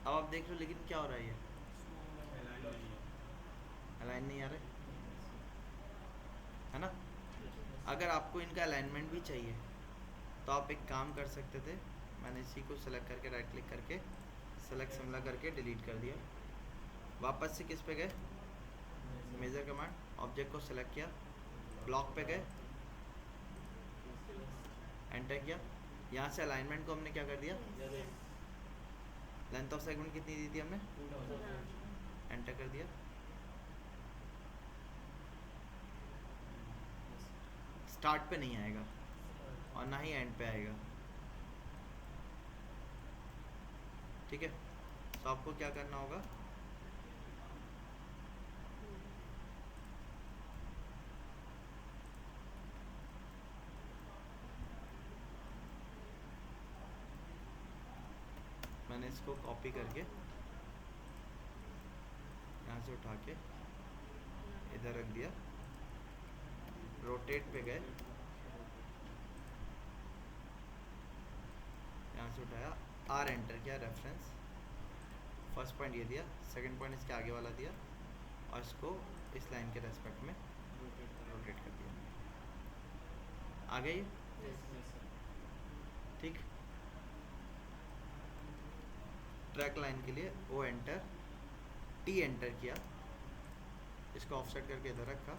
अब आप देख लो, लेकिन क्या हो रहा है, ये अलाइन नहीं आ रहे, है ना। अगर आपको इनका अलाइनमेंट भी चाहिए तो आप एक काम कर सकते थे, मैंने इसी को सेलेक्ट करके राइट क्लिक करके सेलेक्ट शिमला करके डिलीट कर दिया। वापस से किस पे गए, मेजर कमांड, ऑब्जेक्ट को सेलेक्ट किया, ब्लॉक पे गए, एंटर किया। यहाँ से अलाइनमेंट को हमने क्या कर दिया, लेंथ ऑफ सेगमेंट कितनी दी थी हमने, एंटर कर दिया। स्टार्ट पे नहीं आएगा और ना ही एंड पे आएगा, ठीक है। तो आपको क्या करना होगा, मैंने इसको कॉपी करके यहाँ से उठा के इधर रख दिया, रोटेट पे गए, यहाँ से उठाया, आर एंटर किया, रेफरेंस, फर्स्ट पॉइंट ये दिया, सेकंड पॉइंट इसके आगे वाला दिया और इसको इस लाइन के रेस्पेक्ट में रोटेट कर दिया। आ गई, ठीक। ट्रैक लाइन के लिए ओ एंटर, टी एंटर किया, इसको ऑफसेट करके इधर रखा,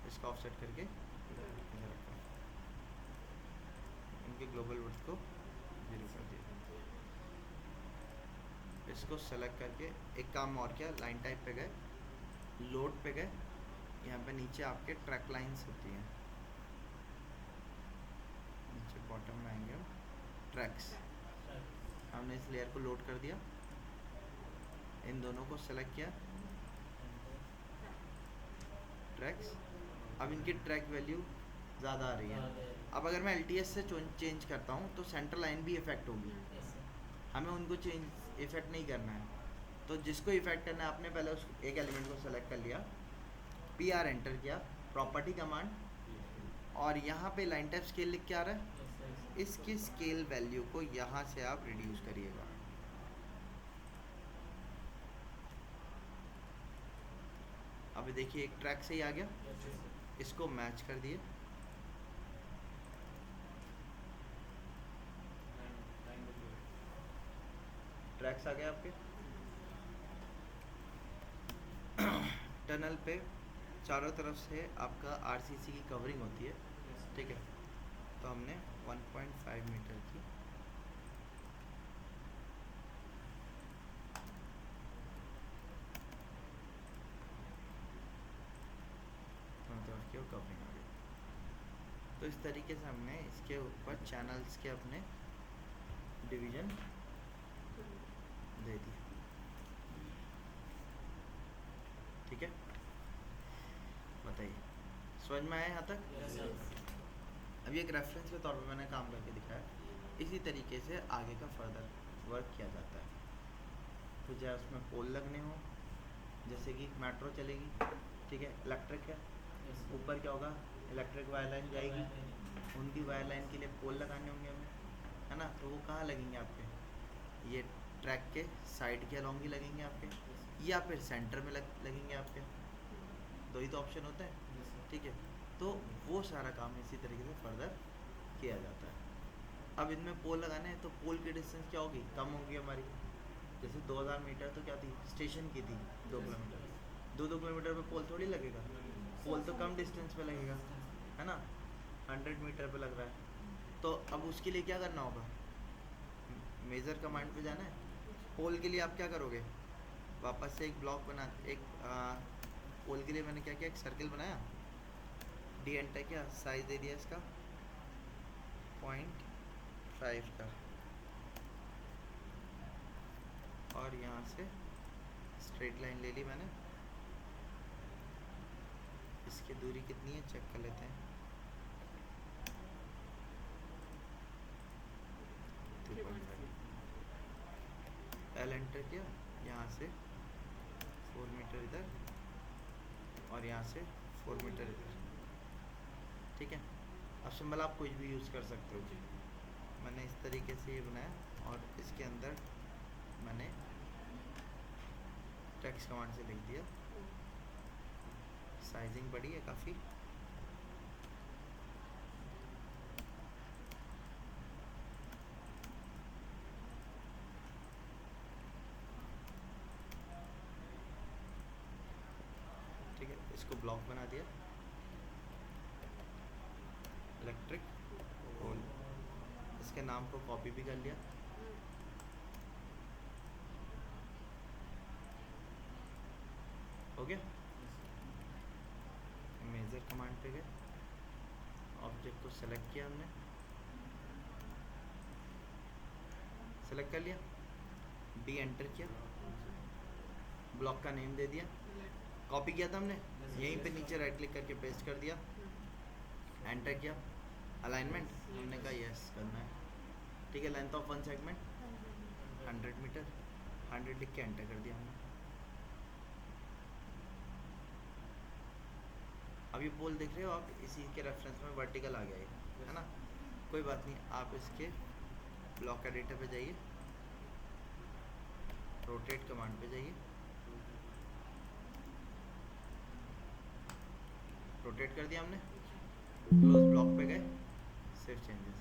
इसको ऑफसेट करके इधर रखा, इनके ग्लोबल विड्थ को 0 कर दिया। इसको सेलेक्ट करके एक काम और किया, लाइन टाइप पे गए, लोड पे गए, यहाँ पे नीचे आपके ट्रैक लाइंस होती हैं, नीचे बॉटम में आएंगे हम, ट्रैक्स, हमने इस लेयर को लोड कर दिया, इन दोनों को सेलेक्ट किया, ट्रैक्स। अब इनकी ट्रैक वैल्यू ज़्यादा आ रही है। अब अगर मैं LTS से चेंज करता हूँ तो सेंटर लाइन भी इफेक्ट होगी, हमें उनको चेंज इफेक्ट नहीं करना है। तो जिसको इफेक्ट करना है, आपने पहले उस एक एलिमेंट को सेलेक्ट कर लिया, PR एंटर किया, प्रॉपर्टी कमांड, और यहाँ पे लाइन टाइप स्केल लिख के आ रहा है, इसकी स्केल वैल्यू को यहाँ से आप रिड्यूस करिएगा। अभी देखिए एक ट्रैक से ही आ गया, इसको मैच कर दिए, ट्रैक्स आ गए आपके। टनल पे चारों तरफ से आपका RCC की कवरिंग होती है, ठीक है। तो हमने 1.5 मीटर की तरफ की कवरिंग आ गई। तो इस तरीके से हमने इसके ऊपर चैनल्स के अपने डिवीज़न दे दिए, ठीक है। बताइए, समझ में आया यहाँ तक? अभी एक रेफरेंस के तौर पे मैंने काम करके दिखाया, इसी तरीके से आगे का फर्दर वर्क किया जाता है। तो चाहे उसमें पोल लगने हो, जैसे कि मेट्रो चलेगी, ठीक है, इलेक्ट्रिक है, ऊपर क्या होगा, इलेक्ट्रिक वायर लाइन जाएगी, उनकी वायर लाइन के लिए पोल लगाने होंगे हमें, है ना। तो वो कहाँ लगेंगे आपके, ये ट्रैक के साइड के अलॉन्ग ही लगेंगे आपके, या फिर सेंटर में लगेंगे आपके, दो ही तो ऑप्शन होते हैं, ठीक है। तो वो सारा काम इसी तरीके से फर्दर किया जाता है। अब इनमें पोल लगाने हैं तो पोल की डिस्टेंस क्या होगी, कम होगी हमारी। जैसे 2000 मीटर तो क्या थी, स्टेशन की थी 2 किलोमीटर, 2 किलोमीटर पे पोल थोड़ी लगेगा, पोल तो कम डिस्टेंस पे लगेगा, है ना, 100 मीटर पे लग रहा है। तो अब उसके लिए क्या करना होगा, मेजर कमांड पे जाना है। पोल के लिए आप क्या करोगे, वापस से एक ब्लॉक बना, एक पोल के लिए मैंने क्या किया, एक सर्कल बनाया, डी एंटर किया, साइज दे दिया इसका 0.5 का, और यहाँ से स्ट्रेट लाइन ले ली मैंने, इसकी दूरी कितनी है चेक कर लेते हैं, 3.5। एल एंटर किया, यहाँ से 4 मीटर इधर और यहाँ से 4 मीटर इधर, ठीक है। अब सिंबल आप कुछ भी यूज़ कर सकते हो। मैंने इस तरीके से ये बनाया और इसके अंदर मैंने टेक्स्ट कमांड से लिख दिया। साइजिंग बड़ी है काफ़ी। ठीक है, इसको ब्लॉक बना दिया। इलेक्ट्रिक पोल, इसके नाम को कॉपी भी कर लिया। हो गया। मेजर कमांड पे गए, ऑब्जेक्ट को सेलेक्ट किया हमने, सेलेक्ट कर लिया, डी एंटर किया, ब्लॉक का नेम दे दिया, कॉपी किया था हमने, यहीं पे नीचे राइट क्लिक करके पेस्ट कर दिया, एंटर किया। अलाइनमेंट हमने कहा यस करना है। ठीक है, length of one segment 100 metre, 100 लिख के एंटर कर दिया हमने। अब ये पोल देख रहे हो आप, इसी के रेफरेंस में वर्टिकल आ गया ये, है ना। कोई बात नहीं, आप इसके ब्लॉक एडिटर पे जाइए, रोटेट कमांड पे जाइए, रोटेट कर दिया हमने, क्लोज ब्लॉक पे गए, सेव चेंजेस।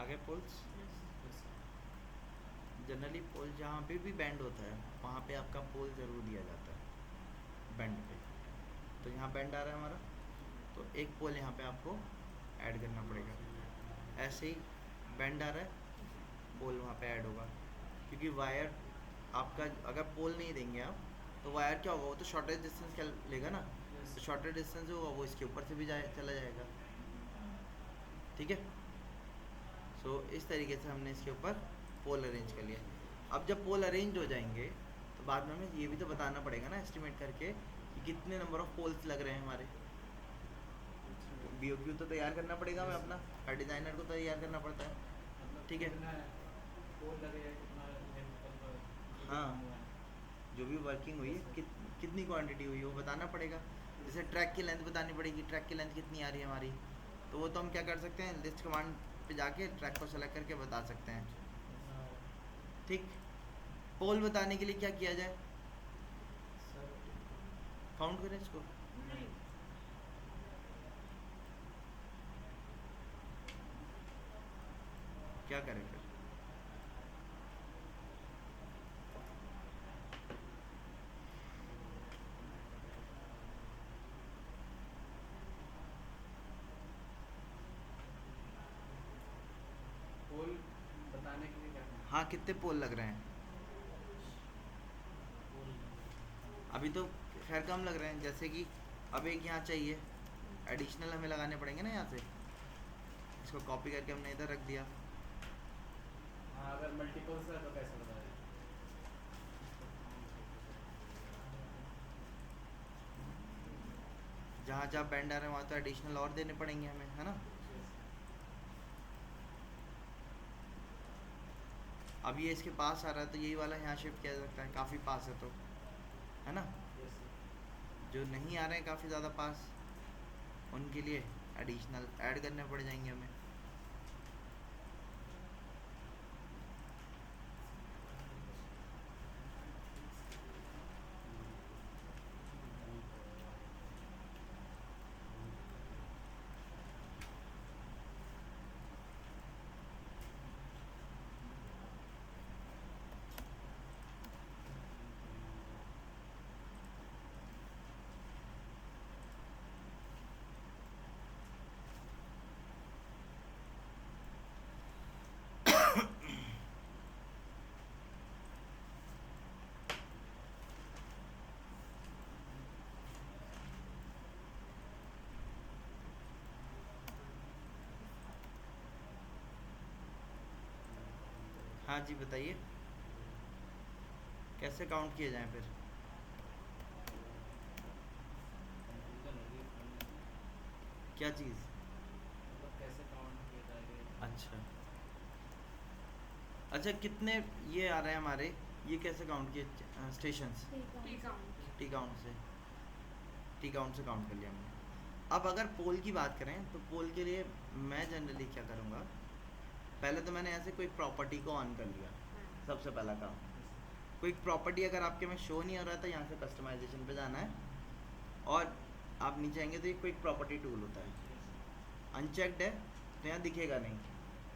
आगे पोल्स, जनरली पोल जहाँ पे भी बैंड होता है वहाँ पे आपका पोल ज़रूर दिया जाता है बैंड पे। तो यहाँ बैंड आ रहा है हमारा, तो एक पोल यहाँ पे आपको ऐड करना पड़ेगा। ऐसे ही बैंड आ रहा है, पोल वहाँ पे ऐड होगा, क्योंकि वायर आपका अगर पोल नहीं देंगे आप तो वायर क्या होगा, वो तो शॉर्टेज डिस्टेंस क्या लेगा ना, तो शॉर्टेज डिस्टेंस जो होगा वो इसके ऊपर से भी चला जाएगा। ठीक है, सो इस तरीके से हमने इसके ऊपर पोल अरेंज कर लिया। अब जब पोल अरेंज हो जाएंगे तो बाद में हमें ये भी तो बताना पड़ेगा ना एस्टिमेट करके कि कितने नंबर ऑफ पोल्स लग रहे हैं हमारे। BOQ तो तैयार करना पड़ेगा हमें अपना, हर डिज़ाइनर को तैयार करना पड़ता है। ठीक है, हाँ, जो भी वर्किंग हुई है कितनी क्वांटिटी हुई है वो बताना पड़ेगा। जैसे ट्रैक की लेंथ बतानी पड़ेगी, ट्रैक की लेंथ कितनी आ रही है हमारी, तो वो तो हम क्या कर सकते हैं, लिस्ट कमांड पे जाके ट्रैक को सेलेक्ट करके बता सकते हैं। ठीक, पोल बताने के लिए क्या किया जाए, काउंट करें इसको। क्या करें फिर, पोल बताने के लिए क्या करना हाँ कितने पोल लग रहे हैं। अभी तो खैर कम लग रहे हैं, जैसे कि अब एक यहाँ चाहिए, एडिशनल हमें लगाने पड़ेंगे ना यहाँ से। इसको कॉपी करके हमने इधर रख दिया। हाँ, अगर मल्टीपल्स है तो कैसे बताएं? जहाँ जहाँ बैंड आ रहे हैं वहाँ तो एडिशनल और देने पड़ेंगे हमें, है ना। अब ये इसके पास आ रहा है तो यही वाला यहाँ शिफ्ट किया जा सकता है, काफ़ी पास है तो, है ना। जो नहीं आ रहे हैं काफ़ी ज़्यादा पास, उनके लिए एडिशनल ऐड करने पड़ जाएंगे हमें। हाँ जी बताइए, कैसे काउंट किए जाएं फिर। क्या चीज़? मतलब कैसे काउंट किया जाएगा? अच्छा अच्छा, कितने ये आ रहे हैं हमारे, ये कैसे काउंट किए स्टेशंस? ठीक है। T count. टी काउंट से, टी काउंट से काउंट कर लिया हमने। अब अगर पोल की बात करें तो पोल के लिए मैं जनरली क्या करूँगा, पहले तो मैंने ऐसे कोई प्रॉपर्टी को ऑन कर लिया, सबसे पहला काम। कोई प्रॉपर्टी अगर आपके में शो नहीं हो रहा था, यहाँ से कस्टमाइजेशन पे जाना है और आप नीचे आएंगे तो ये क्विक प्रॉपर्टी टूल होता है, अनचेक्ड है तो यहाँ दिखेगा नहीं,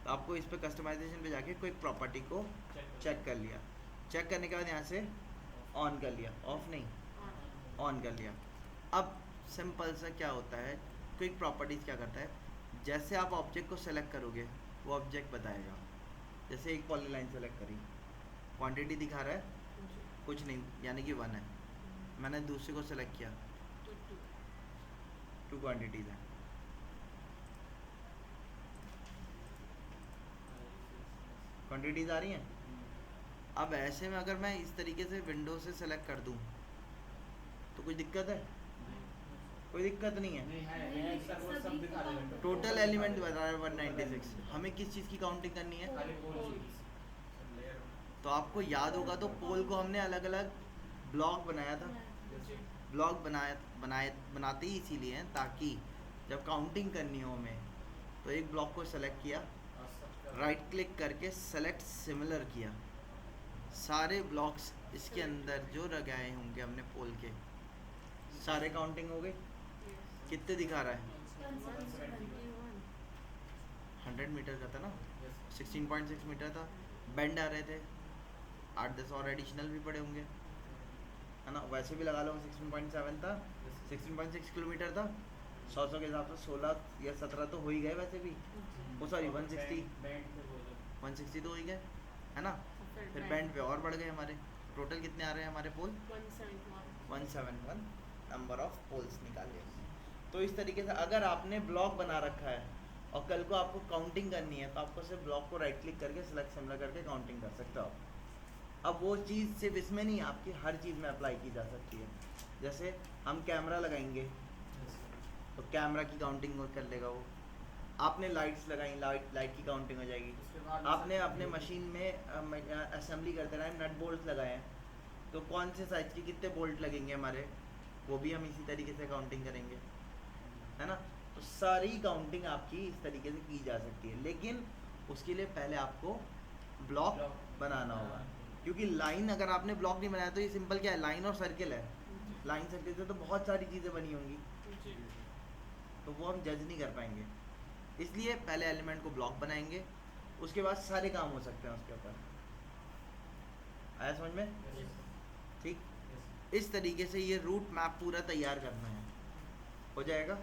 तो आपको इस पर कस्टमाइजेशन पे जाके क्विक प्रॉपर्टी को चेक कर लिया। चेक करने के बाद यहाँ से ऑन कर लिया, ऑफ नहीं, ऑन कर लिया। अब सिंपल सा क्या होता है, क्विक प्रॉपर्टीज़ क्या करता है, जैसे आप ऑब्जेक्ट को सेलेक्ट करोगे वो ऑब्जेक्ट बताएगा। जैसे एक पॉलीलाइन सेलेक्ट करी, क्वांटिटी दिखा रहा है कुछ नहीं, यानी कि 1 है। मैंने दूसरे को सेलेक्ट किया, 2 क्वांटिटीज़ हैं। क्वांटिटीज़ आ रही हैं। अब ऐसे में अगर मैं इस तरीके से विंडो से सेलेक्ट कर दूं तो कोई दिक्कत है? कोई दिक्कत नहीं है। नहीं है सर, वो सब दिखा देगा। टोटल एलिमेंट बता रहा है 196। हमें किस चीज़ की काउंटिंग करनी है? खाली पोल लेयर। तो आपको याद होगा तो पोल को हमने अलग अलग ब्लॉक बनाया था। ब्लॉक बनाते ही इसीलिए हैं ताकि जब काउंटिंग करनी हो हमें तो एक ब्लॉक को सेलेक्ट किया, राइट क्लिक करके सेलेक्ट सिमिलर किया, सारे ब्लॉक्स इसके अंदर जो लगाए होंगे हमने पोल के सारे काउंटिंग हो गई। कितने दिखा रहा है? 100 मीटर का था ना, 16.6 मीटर था। बेंड आ रहे थे, 8-10 और एडिशनल भी पड़े होंगे, है ना। वैसे भी लगा लो 16.7 था, 16.6 किलोमीटर था, 100 के हिसाब से 16 या 17 तो हो ही गए वैसे भी। वो सॉरी 160 तो हो ही गए, है ना। फिर बैंड पे और बढ़ गए हमारे। टोटल कितने आ रहे हैं हमारे पोल? 171 नंबर ऑफ पोल्स निकाले। तो इस तरीके से अगर आपने ब्लॉक बना रखा है और कल को आपको काउंटिंग करनी है तो आपको सिर्फ ब्लॉक को राइट क्लिक करके सिलेक्ट सिमिलर करके काउंटिंग कर सकते हो आप। अब वो चीज़ सिर्फ इसमें नहीं, आपकी हर चीज़ में अप्लाई की जा सकती है। जैसे हम कैमरा लगाएंगे तो कैमरा की काउंटिंग कर लेगा वो। आपने लाइट्स लगाई, लाइट की काउंटिंग हो जाएगी। आपने अपने मशीन में असेंबली करते रहे, नट बोल्ट लगाए हैं तो कौन से साइज के कितने बोल्ट लगेंगे हमारे, वो भी हम इसी तरीके से काउंटिंग करेंगे, है ना। तो सारी काउंटिंग आपकी इस तरीके से की जा सकती है, लेकिन उसके लिए पहले आपको ब्लॉक बनाना होगा। क्योंकि लाइन अगर आपने ब्लॉक नहीं बनाया तो ये सिंपल क्या है, लाइन और सर्किल है। लाइन सर्किल से तो बहुत सारी चीज़ें बनी होंगी तो वो हम जज नहीं कर पाएंगे। इसलिए पहले एलिमेंट को ब्लॉक बनाएंगे, उसके बाद सारे काम हो सकते हैं उसके ऊपर। आया समझ में? ठीक, इस तरीके से ये रूट मैप पूरा तैयार करना है, हो जाएगा।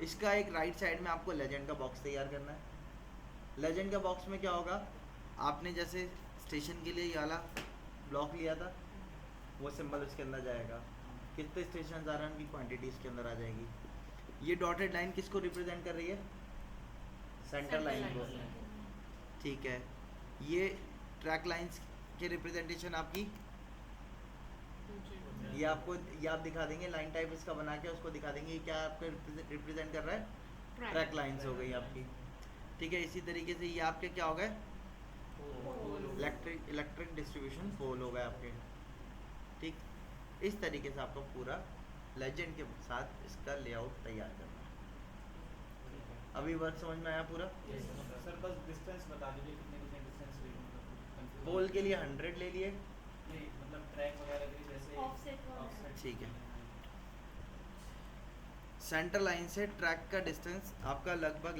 इसका एक राइट साइड में आपको लेजेंड का बॉक्स तैयार करना है। लेजेंड का बॉक्स में क्या होगा, आपने जैसे स्टेशन के लिए ये वाला ब्लॉक लिया था वो सिंबल उसके अंदर जाएगा। कितने स्टेशन आ रहे हैं उनकी क्वांटिटी इसके अंदर आ जाएगी। ये डॉटेड लाइन किसको रिप्रेजेंट कर रही है? सेंटर लाइन को, ठीक है। ये ट्रैक लाइंस के रिप्रेजेंटेशन आपकी, ये आपको ये आप दिखा देंगे लाइन टाइप इसका बना के उसको दिखा देंगे क्या आपको रिप्रेजेंट कर रहा है, ट्रैक लाइंस हो गई आपकी, ठीक है। इसी तरीके से ये आपके क्या हो गए, इलेक्ट्रिक डिस्ट्रीब्यूशन पोल हो गए आपके, ठीक। इस तरीके से आपको पूरा लेजेंड के साथ इसका लेआउट तैयार करना है। अभी वर्क समझ में आया पूरा? सर बस डिस्टेंस बता दीजिए कितने कितने डिस्टेंस लिए, मतलब पोल के लिए 100 ले लिए, नहीं मतलब ट्रैक वगैरह के लिए जैसे Offset वगैरह। ठीक है। सेंटर लाइन से ट्रैक का डिस्टेंस आपका लगभग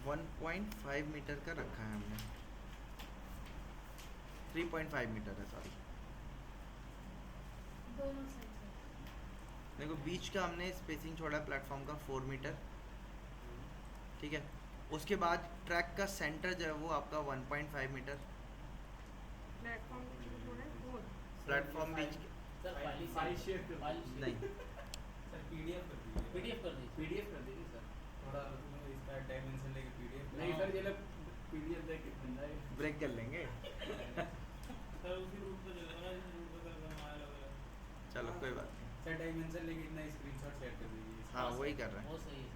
1.5 मीटर का रखा है हमने, 3.5 मीटर है सॉरी। दोनों साइड से। देखो बीच का हमने स्पेसिंग छोड़ा है प्लेटफॉर्म का 4 मीटर, ठीक है। उसके बाद ट्रैक का सेंटर जो है वो आपका 1.5 मीटर। प्लेटफॉर्म बीच सर फाइल शेयर कर नहीं, सर पीडीएफ कर दीजिए, पीडीएफ कर दीजिए सर, थोड़ा इसका डायमेंशन लेके पीडीएफ नहीं सर, ये लोग पीडीएफ देख के बन जाए, ब्रेक कर लेंगे। सर उसी रूट पे चलेगा ना, जिस रूट पे कल हमारा लगा। चलो कोई बात नहीं। सर डायमेंशन लेके इतना स्क्रीनशॉट शेयर कर दीजिए। हाँ वही कर रहे हैं। वो सही है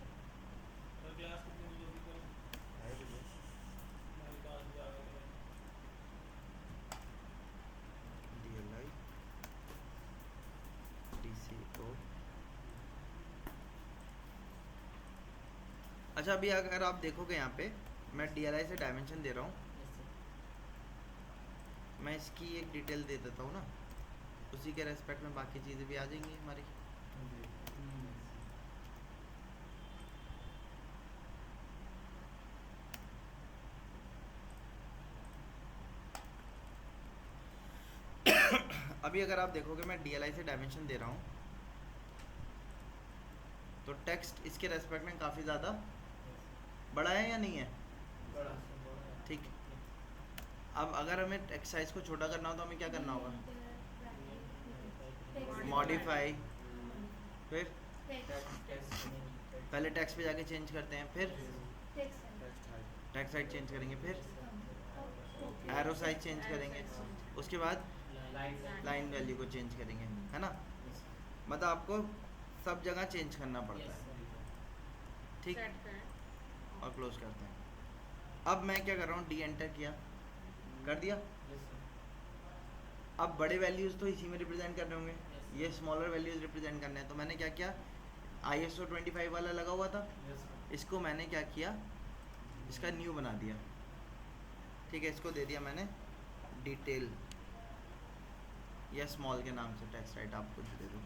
सर क्लास कितने बजे होगी कल? हमारे 5 बजे आ गए। DLI DCO। अच्छा अभी अगर आप देखोगे यहाँ पे मैं DLI से डायमेंशन दे रहा हूँ, यस सर मैं इसकी एक डिटेल दे देता हूँ ना, उसी के रेस्पेक्ट में बाकी चीज़ें भी आ जाएंगी हमारी। अभी अगर आप देखोगे मैं DLI से डायमेंशन दे रहा हूँ तो टेक्स्ट इसके रेस्पेक्ट में काफ़ी ज़्यादा बड़ा है या नहीं है? बड़ा ठीक। अब अगर हमें टेक्स्ट साइज को छोटा करना हो तो हमें क्या करना होगा? मॉडिफाई, फिर पहले टेक्स्ट पे जाके चेंज करते हैं, फिर टेक्स्ट साइज चेंज करेंगे, फिर एरो साइज चेंज करेंगे, उसके बाद लाइन वैल्यू को चेंज करेंगे, है ना? मतलब आपको सब जगह चेंज करना पड़ता है। ठीक, सेट करें। और क्लोज करते हैं। अब मैं क्या कर रहा हूँ, डी एंटर किया, कर दिया। अब बड़े वैल्यूज़ तो इसी में रिप्रेजेंट करने होंगे, ये स्मॉलर वैल्यूज़ रिप्रेजेंट करने हैं, तो मैंने क्या किया, ISO 25 वाला लगा हुआ था, इसको मैंने क्या किया, इसका न्यू बना दिया। ठीक है, इसको दे दिया मैंने डिटेल या स्मॉल के नाम से, टेक्स्ट राइट आप कुछ दे दो।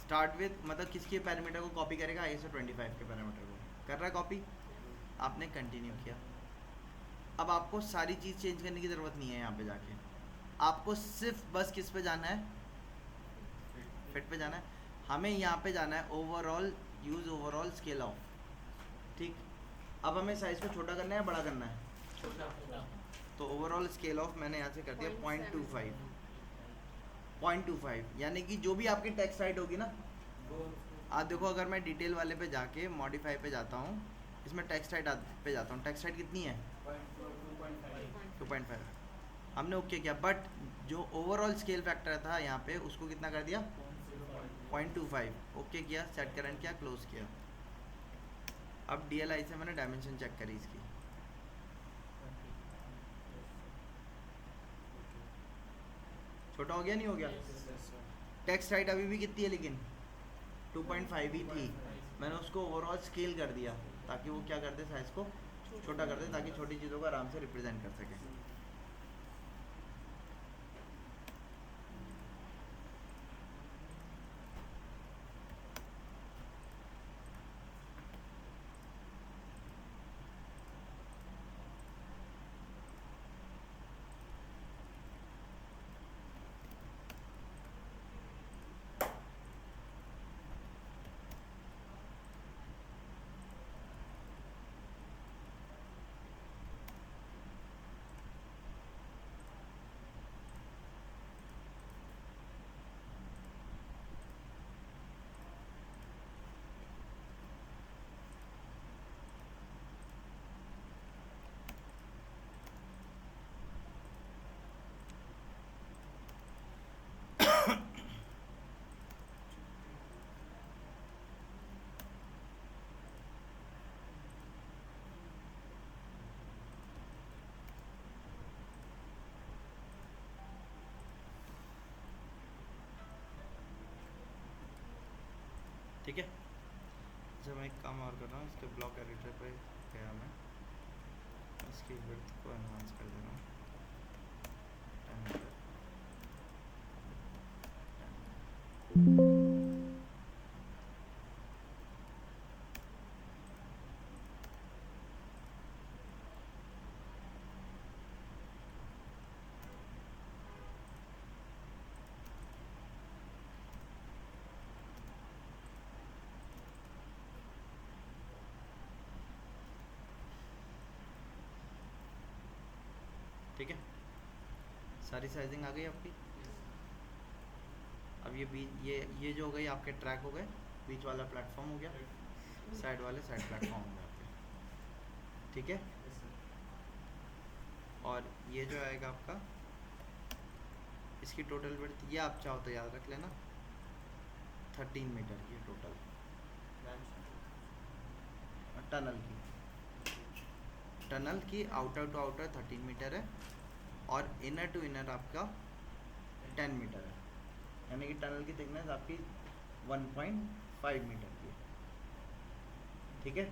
स्टार्ट विद मतलब किसके पैरामीटर को कॉपी करेगा, ISO 25 के पैरामीटर को कर रहा है कॉपी, आपने कंटिन्यू किया। अब आपको सारी चीज़ चेंज करने की ज़रूरत नहीं है, यहाँ पे जाके आपको सिर्फ बस किस पे जाना है, फिट पे जाना है। हमें यहाँ पे जाना है overall, use overall scale of. ठीक, अब हमें साइज़ को छोटा करना है या बड़ा करना है? तो ओवरऑल स्केल ऑफ मैंने यहाँ से कर दिया 0.25, यानी कि जो भी आपकी टेक्स्ट राइट होगी ना, आप देखो अगर मैं डिटेल वाले पे जाके मॉडिफाई पे जाता हूँ, इसमें टेक्स्ट राइट पे जाता हूँ, टेक्स्ट राइट कितनी है? 2.5 हमने ओके किया, बट जो ओवरऑल स्केल फैक्टर था यहाँ पे उसको कितना कर दिया? 0.25। ओके किया, सेट करंट किया, क्लोज किया। अब DLI से मैंने डायमेंशन चेक करी इसकी, छोटा हो गया नहीं हो गया? टेक्स्ट राइट अभी भी कितनी है लेकिन 2.5 ही थी, मैंने उसको ओवरऑल स्केल कर दिया ताकि वो क्या कर दे, साइज़ को छोटा कर दे, ताकि छोटी चीज़ों को आराम से रिप्रेजेंट कर सके। ठीक है, जब मैं एक काम और कर रहा हूँ, इसके ब्लॉक एडिटर पे गया मैं, इसकी विड्थ को एनहांस कर दे रहा हूँ 10 पे। ठीक है, सारी साइजिंग आ गई आपकी। अब ये बीच ये जो हो गई आपके ट्रैक हो गए, बीच वाला प्लेटफॉर्म हो गया, साइड वाले साइड प्लेटफॉर्म हो गए आपके। ठीक है, और ये जो आएगा आपका, इसकी टोटल विड्थ ये आप चाहो तो याद रख लेना 13 मीटर की टोटल। टनल की आउटर टू आउटर 13 मीटर है और इनर टू इनर आपका 10 मीटर है, यानी कि टनल की थिकनेस आपकी 1.5 मीटर की है, ठीक है।